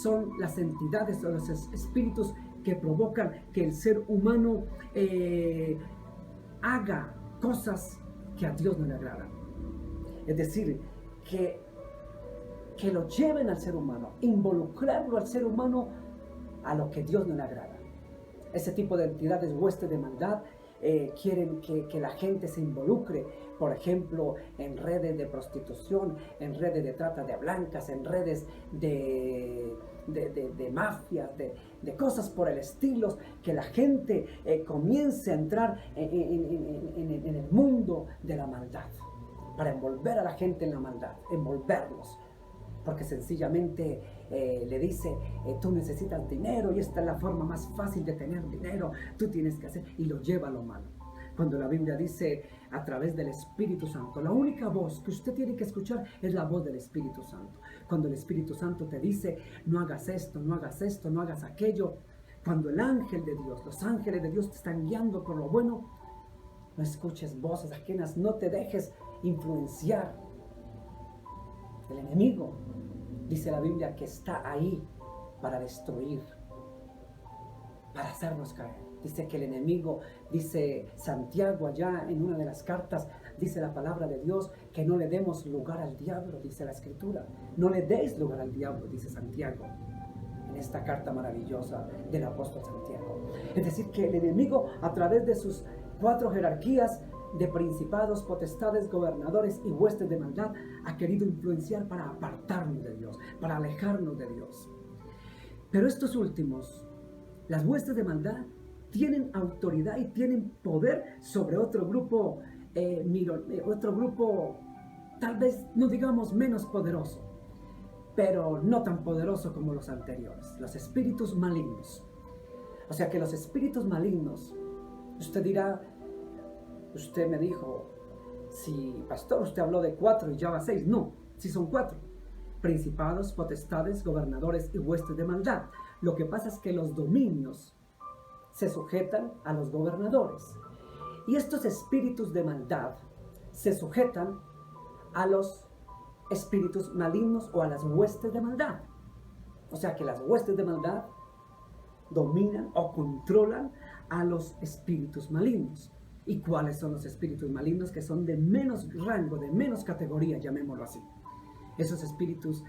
son las entidades o los espíritus que provocan que el ser humano haga cosas que a Dios no le agradan. Es decir, que lo lleven al ser humano, involucrarlo al ser humano a lo que Dios no le agrada. Ese tipo de entidades huestes de maldad quieren que la gente se involucre, por ejemplo, en redes de prostitución, en redes de trata de blancas, en redes de mafias, de cosas por el estilo, que la gente comience a entrar en el mundo de la maldad. para envolver a la gente en la maldad, envolverlos. Porque sencillamente le dice, tú necesitas dinero y esta es la forma más fácil de tener dinero, tú tienes que hacer, y lo lleva a lo malo. Cuando la Biblia dice a través del Espíritu Santo, la única voz que usted tiene que escuchar es la voz del Espíritu Santo. Cuando el Espíritu Santo te dice, no hagas esto, no hagas esto, no hagas aquello. Cuando el ángel de Dios, los ángeles de Dios te están guiando por lo bueno, no escuches voces ajenas, no te dejes influenciar. El enemigo, dice la Biblia, que está ahí para destruir, para hacernos caer. Dice que el enemigo, dice Santiago allá en una de las cartas, dice la palabra de Dios, que no le demos lugar al diablo, dice la Escritura. No le deis lugar al diablo, dice Santiago, en esta carta maravillosa del apóstol Santiago. Es decir, que el enemigo, a través de sus 4 jerarquías de principados, potestades, gobernadores y huestes de maldad, ha querido influenciar para apartarnos de Dios, para alejarnos de Dios. Pero estos últimos, las huestes de maldad, tienen autoridad y tienen poder sobre otro grupo, tal vez no digamos menos poderoso, pero no tan poderoso como los anteriores, los espíritus malignos. O sea que los espíritus malignos, usted dirá, usted me dijo, si pastor, usted habló de 4 y ya va 6. No, si son 4. Principados, potestades, gobernadores y huestes de maldad. Lo que pasa es que los dominios se sujetan a los gobernadores. Y estos espíritus de maldad se sujetan a los espíritus malignos o a las huestes de maldad. O sea que las huestes de maldad dominan o controlan a los espíritus malignos. ¿Y cuáles son los espíritus malignos? Que son de menos rango, de menos categoría, llamémoslo así. Esos espíritus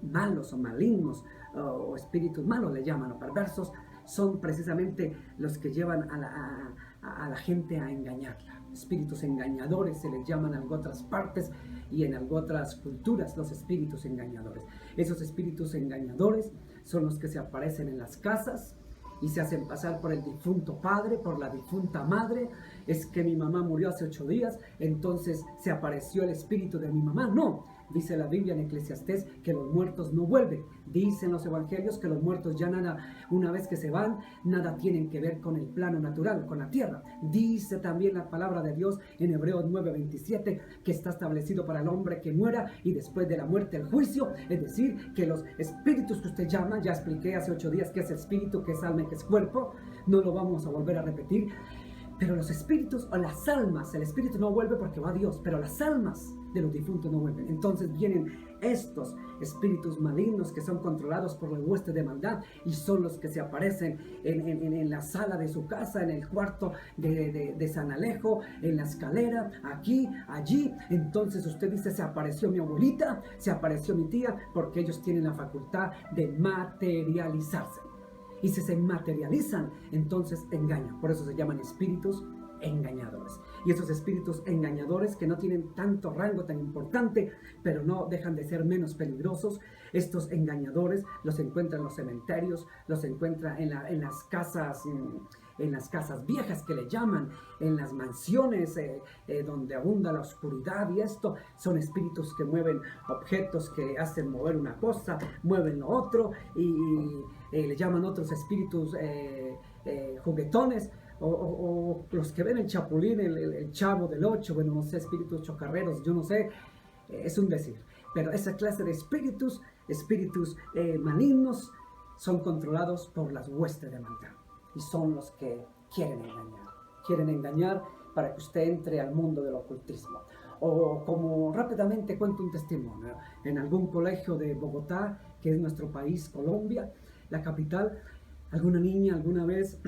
malos o malignos, o espíritus malos le llaman, o perversos, son precisamente los que llevan a la gente a engañarla. Espíritus engañadores se les llaman en otras partes y en otras culturas los espíritus engañadores. Esos espíritus engañadores son los que se aparecen en las casas y se hacen pasar por el difunto padre, por la difunta madre. Es que mi mamá murió hace 8 días, entonces se apareció el espíritu de mi mamá. No, dice la Biblia en Eclesiastés que los muertos no vuelven. Dicen los evangelios que los muertos ya nada, una vez que se van, nada tienen que ver con el plano natural, con la tierra. Dice también la palabra de Dios en Hebreos 9:27 que está establecido para el hombre que muera y después de la muerte el juicio. Es decir, que los espíritus que usted llama, ya expliqué hace 8 días que es espíritu, que es alma y que es cuerpo, no lo vamos a volver a repetir. Pero los espíritus o las almas, el espíritu no vuelve porque va a Dios, pero las almas de los difuntos no vuelven. Entonces vienen estos espíritus malignos que son controlados por la hueste de maldad y son los que se aparecen en la sala de su casa, en el cuarto de San Alejo, en la escalera, aquí, allí. Entonces usted dice, se apareció mi abuelita, se apareció mi tía, porque ellos tienen la facultad de materializarse. Y si se materializan, entonces engañan. Por eso se llaman espíritus engañadores. Y esos espíritus engañadores que no tienen tanto rango tan importante, pero no dejan de ser menos peligrosos. Estos engañadores los encuentra en los cementerios, los encuentra en las casas viejas que le llaman, en las mansiones donde abunda la oscuridad. Y esto son espíritus que mueven objetos, que hacen mover una cosa, mueven lo otro, y le llaman otros espíritus juguetones, o los que ven el Chapulín, el Chavo del 8, bueno, no sé, espíritus chocarreros, yo no sé, es un decir. Pero esa clase de espíritus malignos, son controlados por las huestes de maldad. Y son los que quieren engañar para que usted entre al mundo del ocultismo. O como rápidamente cuento un testimonio, en algún colegio de Bogotá, que es nuestro país, Colombia, la capital, alguna niña alguna vez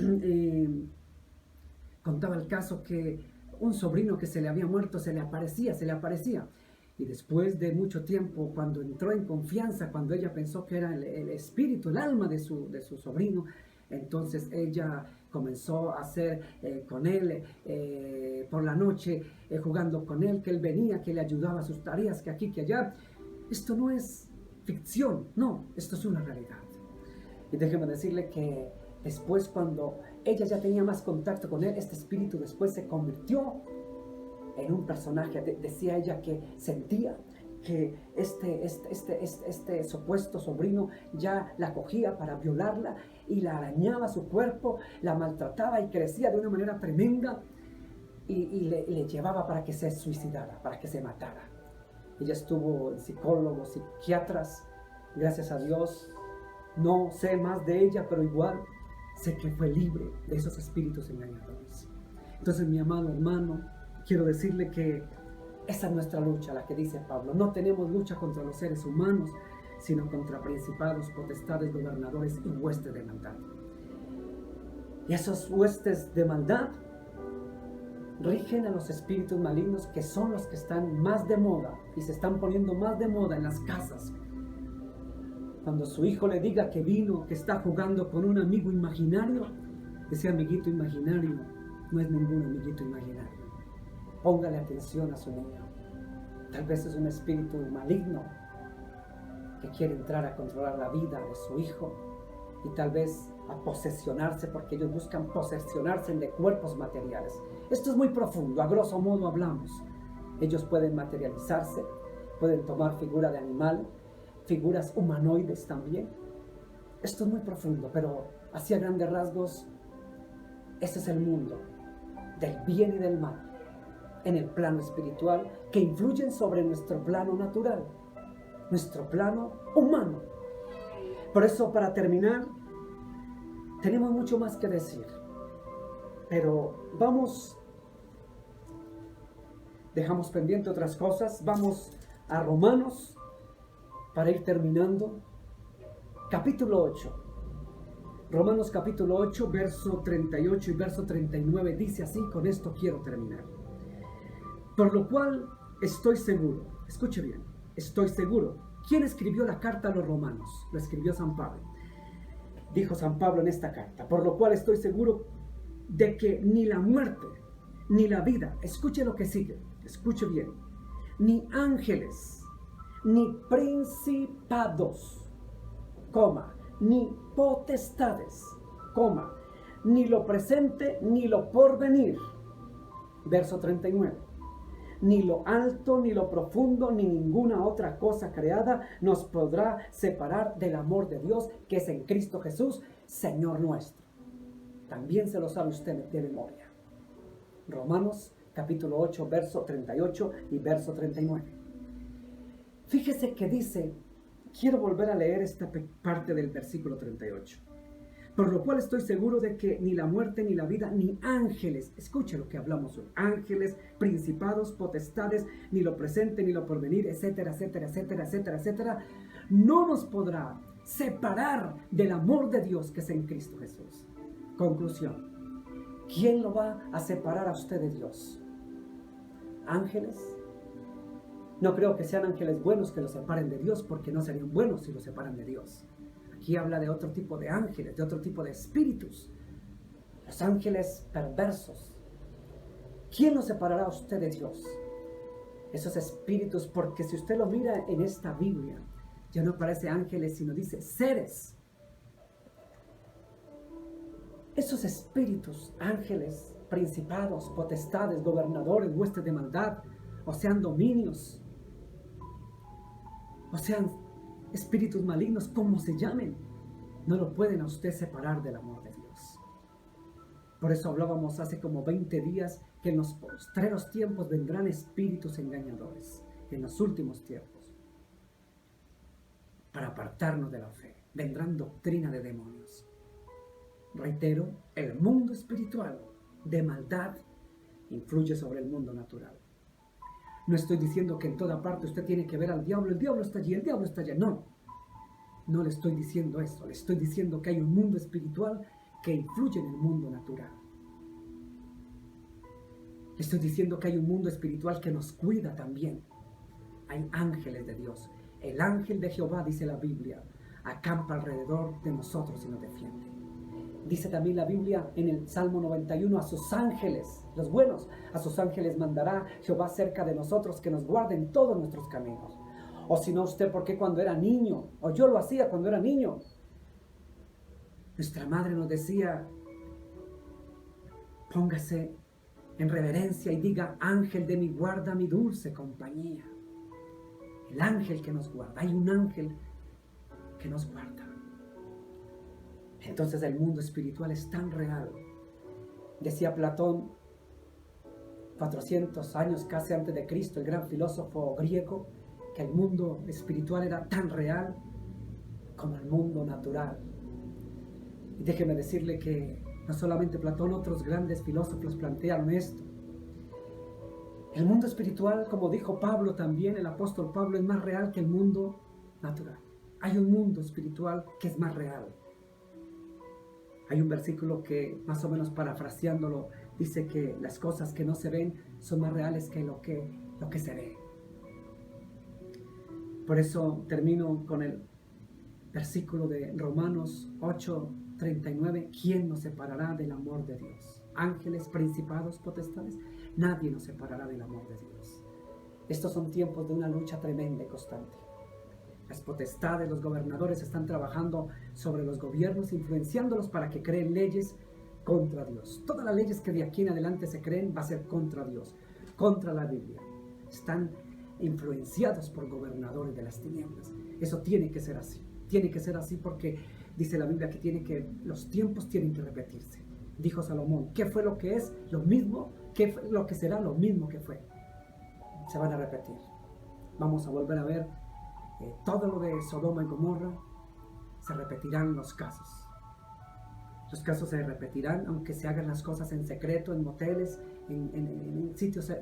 contaba el caso que un sobrino que se le había muerto se le aparecía. Y después de mucho tiempo, cuando entró en confianza, cuando ella pensó que era el espíritu, el alma de su sobrino, entonces ella comenzó a hacer con él por la noche, jugando con él, que él venía, que le ayudaba a sus tareas, que aquí, que allá. Esto no es ficción, no, esto es una realidad. Y déjeme decirle que después, cuando ella ya tenía más contacto con él, este espíritu después se convirtió en un personaje. Decía ella que sentía que este supuesto sobrino ya la cogía para violarla y la arañaba su cuerpo, la maltrataba y crecía de una manera tremenda y le llevaba para que se suicidara, para que se matara. Ella estuvo en psicólogos, psiquiatras, gracias a Dios. No sé más de ella, pero igual sé que fue libre de esos espíritus engañadores. Entonces, mi amado hermano, quiero decirle que esa es nuestra lucha, la que dice Pablo. No tenemos lucha contra los seres humanos, sino contra principados, potestades, gobernadores y huestes de maldad. Y esos huestes de maldad rigen a los espíritus malignos, que son los que están más de moda y se están poniendo más de moda en las casas. Cuando su hijo le diga que vino, que está jugando con un amigo imaginario, ese amiguito imaginario no es ningún amiguito imaginario. Póngale atención a su niño. Tal vez es un espíritu maligno que quiere entrar a controlar la vida de su hijo y tal vez a posesionarse, porque ellos buscan posesionarse de cuerpos materiales. Esto es muy profundo, a grosso modo hablamos. Ellos pueden materializarse, pueden tomar figura de animal, figuras humanoides también. Esto es muy profundo, pero así a grandes rasgos, ese es el mundo del bien y del mal en el plano espiritual, que influyen sobre nuestro plano natural, nuestro plano humano. Por eso, para terminar, tenemos mucho más que decir, pero dejamos pendiente otras cosas. Vamos a Romanos para ir terminando. Capítulo 8. Romanos capítulo 8, verso 38 y verso 39 dice así, con esto quiero terminar. Por lo cual estoy seguro, escuche bien, estoy seguro. ¿Quién escribió la carta a los romanos? La escribió San Pablo. Dijo San Pablo en esta carta, por lo cual estoy seguro de que ni la muerte, ni la vida, escuche lo que sigue, escuche bien, ni ángeles, ni principados, ni potestades, ni lo presente, ni lo porvenir. Verso 39. Ni lo alto, ni lo profundo, ni ninguna otra cosa creada nos podrá separar del amor de Dios que es en Cristo Jesús, Señor nuestro. También se lo sabe usted de memoria. Romanos capítulo 8, verso 38 y verso 39. Fíjese que dice, quiero volver a leer esta parte del versículo 38. Por lo cual estoy seguro de que ni la muerte, ni la vida, ni ángeles, escuche lo que hablamos hoy, ángeles, principados, potestades, ni lo presente, ni lo porvenir, etcétera, etcétera, etcétera, etcétera, etcétera, no nos podrá separar del amor de Dios que es en Cristo Jesús. Conclusión, ¿quién lo va a separar a usted de Dios? ¿Ángeles? No creo que sean ángeles buenos que lo separen de Dios, porque no serían buenos si lo separan de Dios. Aquí habla de otro tipo de ángeles, de otro tipo de espíritus. Los ángeles perversos. ¿Quién los separará a usted de Dios? Esos espíritus, porque si usted lo mira en esta Biblia, ya no parece ángeles, sino dice seres. Esos espíritus, ángeles, principados, potestades, gobernadores, huestes de maldad, o sean dominios, o sean espíritus malignos, como se llamen, no lo pueden a usted separar del amor de Dios. Por eso hablábamos hace como 20 días que en los postreros tiempos vendrán espíritus engañadores, en los últimos tiempos, para apartarnos de la fe. Vendrán doctrina de demonios. Reitero, el mundo espiritual de maldad influye sobre el mundo natural. No estoy diciendo que en toda parte usted tiene que ver al diablo, el diablo está allí, el diablo está allá. No le estoy diciendo eso. Le estoy diciendo que hay un mundo espiritual que influye en el mundo natural. Le estoy diciendo que hay un mundo espiritual que nos cuida también. Hay ángeles de Dios. El ángel de Jehová, dice la Biblia, acampa alrededor de nosotros y nos defiende. Dice también la Biblia en el Salmo 91, a sus ángeles, los buenos, a sus ángeles mandará Jehová cerca de nosotros, que nos guarden todos nuestros caminos. O si no, usted, ¿por qué cuando era niño? O yo lo hacía cuando era niño. Nuestra madre nos decía, póngase en reverencia y diga: ángel de mi guarda, mi dulce compañía. El ángel que nos guarda. Hay un ángel que nos guarda. Entonces el mundo espiritual es tan real. Decía Platón, 400 años casi antes de Cristo, el gran filósofo griego, que el mundo espiritual era tan real como el mundo natural. Y déjeme decirle que no solamente Platón, otros grandes filósofos plantearon esto. El mundo espiritual, como dijo Pablo también, el apóstol Pablo, es más real que el mundo natural. Hay un mundo espiritual que es más real. Hay un versículo que, más o menos parafraseándolo, dice que las cosas que no se ven son más reales que lo que se ve. Por eso termino con el versículo de Romanos 8:39. ¿Quién nos separará del amor de Dios? Ángeles, principados, potestades. Nadie nos separará del amor de Dios. Estos son tiempos de una lucha tremenda y constante. Las potestades, los gobernadores están trabajando sobre los gobiernos, influenciándolos para que creen leyes contra Dios. Todas las leyes que de aquí en adelante se creen va a ser contra Dios, contra la Biblia. Están influenciados por gobernadores de las tinieblas. Eso tiene que ser así. Tiene que ser así porque dice la Biblia que los tiempos tienen que repetirse. Dijo Salomón: ¿qué fue lo que es? Lo mismo. ¿Qué fue lo que será? Lo mismo que fue. Se van a repetir. Vamos a volver a ver todo lo de Sodoma y Gomorra. Se repetirán los casos. Los casos se repetirán, aunque se hagan las cosas en secreto, en moteles, en sitios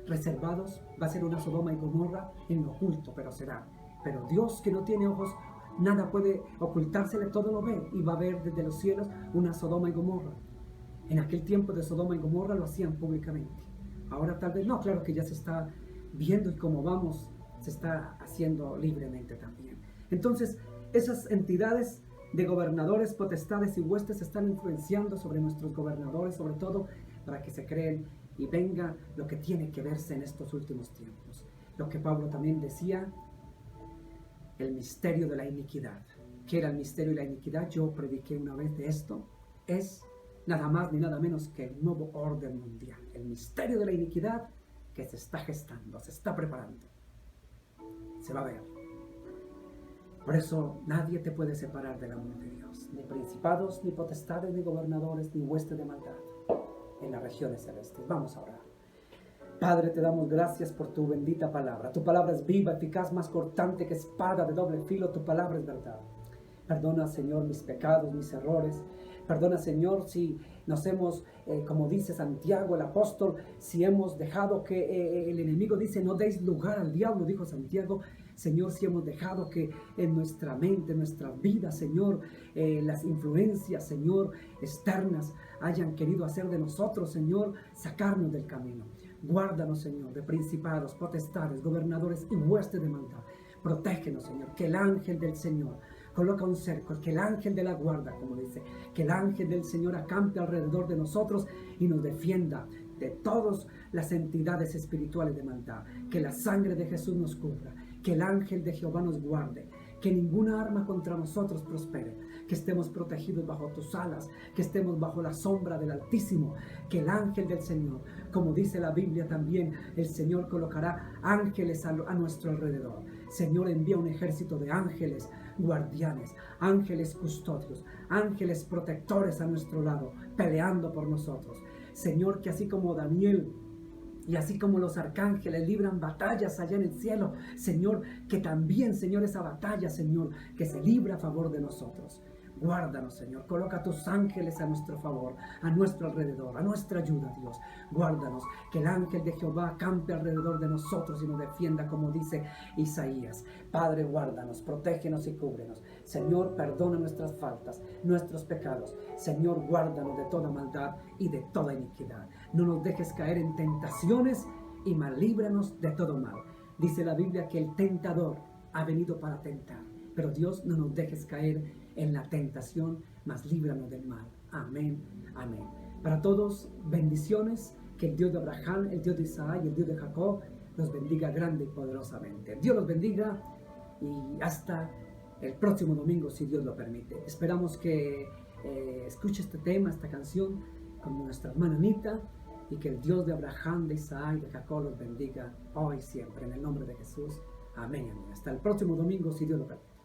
reservados. Va a ser una Sodoma y Gomorra en lo oculto, pero será. Pero Dios, que no tiene ojos, nada puede ocultársele, todo lo ve. Y va a ver desde los cielos una Sodoma y Gomorra. En aquel tiempo de Sodoma y Gomorra lo hacían públicamente. Ahora tal vez no, claro que ya se está viendo, y como vamos, se está haciendo libremente también. Entonces, esas entidades de gobernadores, potestades y huestes están influenciando sobre nuestros gobernadores, sobre todo para que se creen y venga lo que tiene que verse en estos últimos tiempos. Lo que Pablo también decía, el misterio de la iniquidad. ¿Qué era el misterio de la iniquidad? Yo prediqué una vez de esto. Es nada más ni nada menos que el nuevo orden mundial. El misterio de la iniquidad que se está gestando, se está preparando. Se va a ver. Por eso nadie te puede separar del amor de Dios. Ni principados, ni potestades, ni gobernadores, ni huestes de maldad en las regiones celestes. Vamos a orar. Padre, te damos gracias por tu bendita palabra. Tu palabra es viva, eficaz, más cortante que espada de doble filo. Tu palabra es verdad. Perdona, Señor, mis pecados, mis errores. Perdona, Señor, si nos hemos, como dice Santiago el apóstol, si hemos dejado que el enemigo dice: no deis lugar al diablo, dijo Santiago. Señor, si hemos dejado que en nuestra mente, en nuestra vida, Señor, las influencias, Señor, externas hayan querido hacer de nosotros, Señor, sacarnos del camino. Guárdanos, Señor, de principados, potestades, gobernadores y huestes de maldad. Protégenos, Señor, que el ángel del Señor coloca un cerco, que el ángel de la guarda, como dice, que el ángel del Señor acampe alrededor de nosotros y nos defienda de todas las entidades espirituales de maldad. Que la sangre de Jesús nos cubra, que el ángel de Jehová nos guarde, que ninguna arma contra nosotros prospere, que estemos protegidos bajo tus alas, que estemos bajo la sombra del Altísimo, que el ángel del Señor, como dice la Biblia también, el Señor colocará ángeles a nuestro alrededor. Señor, envía un ejército de ángeles guardianes, ángeles custodios, ángeles protectores a nuestro lado, peleando por nosotros. Señor, que así como Daniel y así como los arcángeles libran batallas allá en el cielo, Señor, que también, Señor, esa batalla, Señor, que se libra a favor de nosotros. Guárdanos, Señor. Coloca tus ángeles a nuestro favor, a nuestro alrededor, a nuestra ayuda, Dios. Guárdanos, que el ángel de Jehová acampe alrededor de nosotros y nos defienda, como dice Isaías. Padre, guárdanos, protégenos y cúbrenos. Señor, perdona nuestras faltas, nuestros pecados. Señor, guárdanos de toda maldad y de toda iniquidad. No nos dejes caer en tentaciones y líbranos de todo mal. Dice la Biblia que el tentador ha venido para tentar. Pero Dios, no nos dejes caer en la tentación, mas líbranos del mal. Amén, amén. Para todos, bendiciones. Que el Dios de Abraham, el Dios de Isaac y el Dios de Jacob los bendiga grande y poderosamente. Dios los bendiga y hasta el próximo domingo, si Dios lo permite. Esperamos que escuche este tema, esta canción, con nuestra hermana Anita. y que el Dios de Abraham, de Isaac y de Jacob los bendiga hoy y siempre. En el nombre de Jesús. Amén. Amén. Hasta el próximo domingo, si Dios lo permite.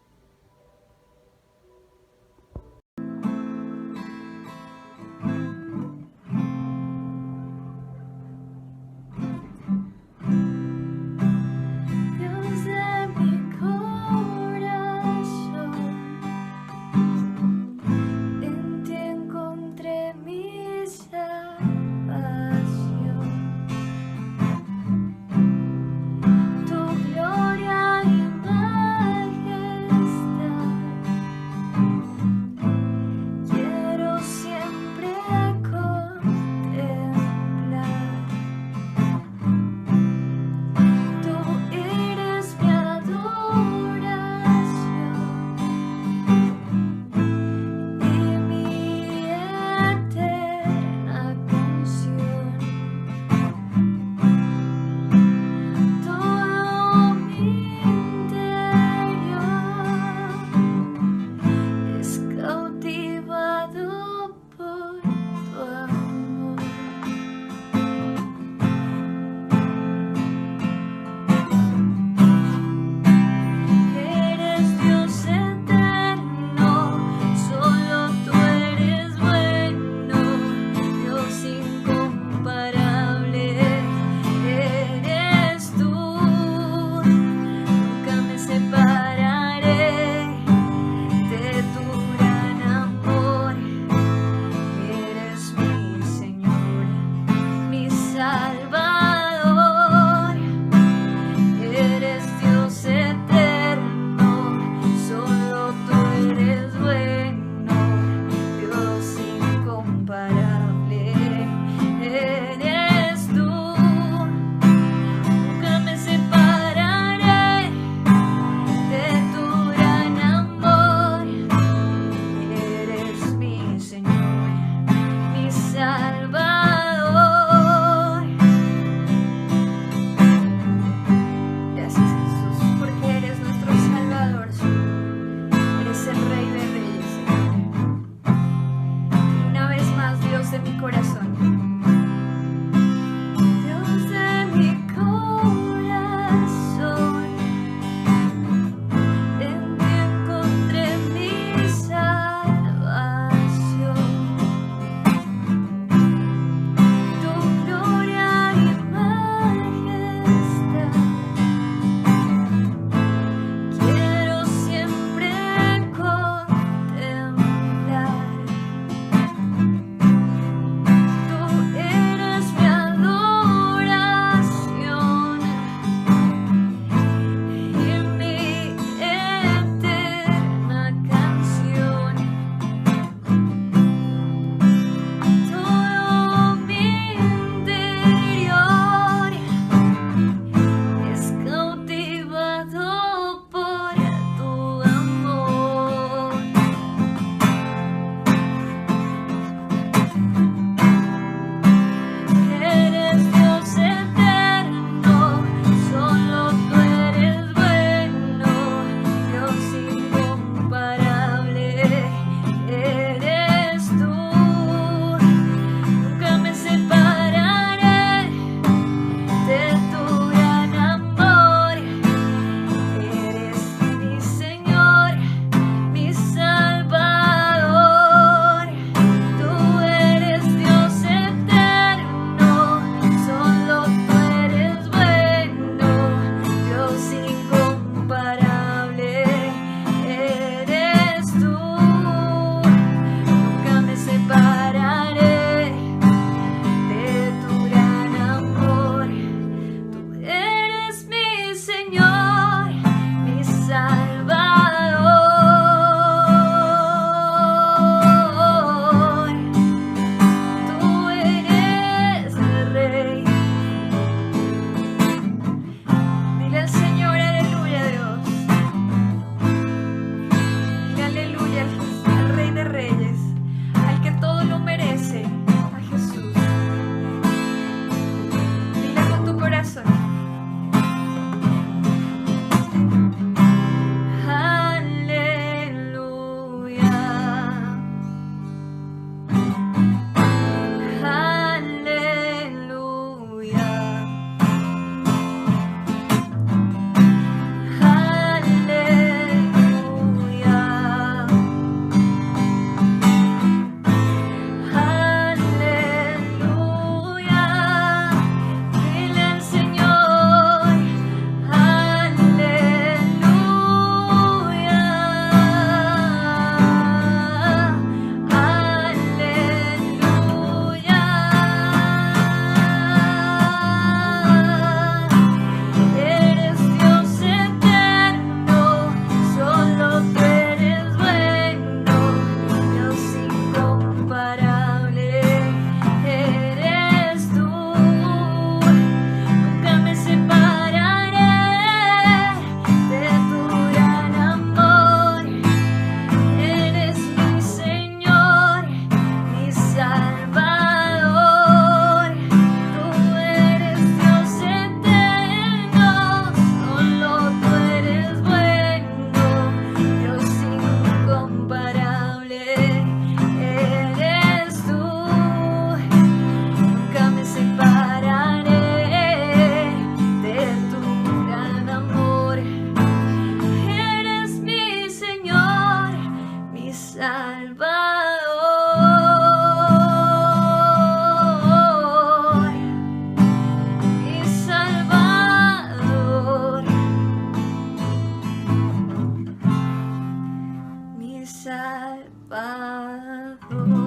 salvador.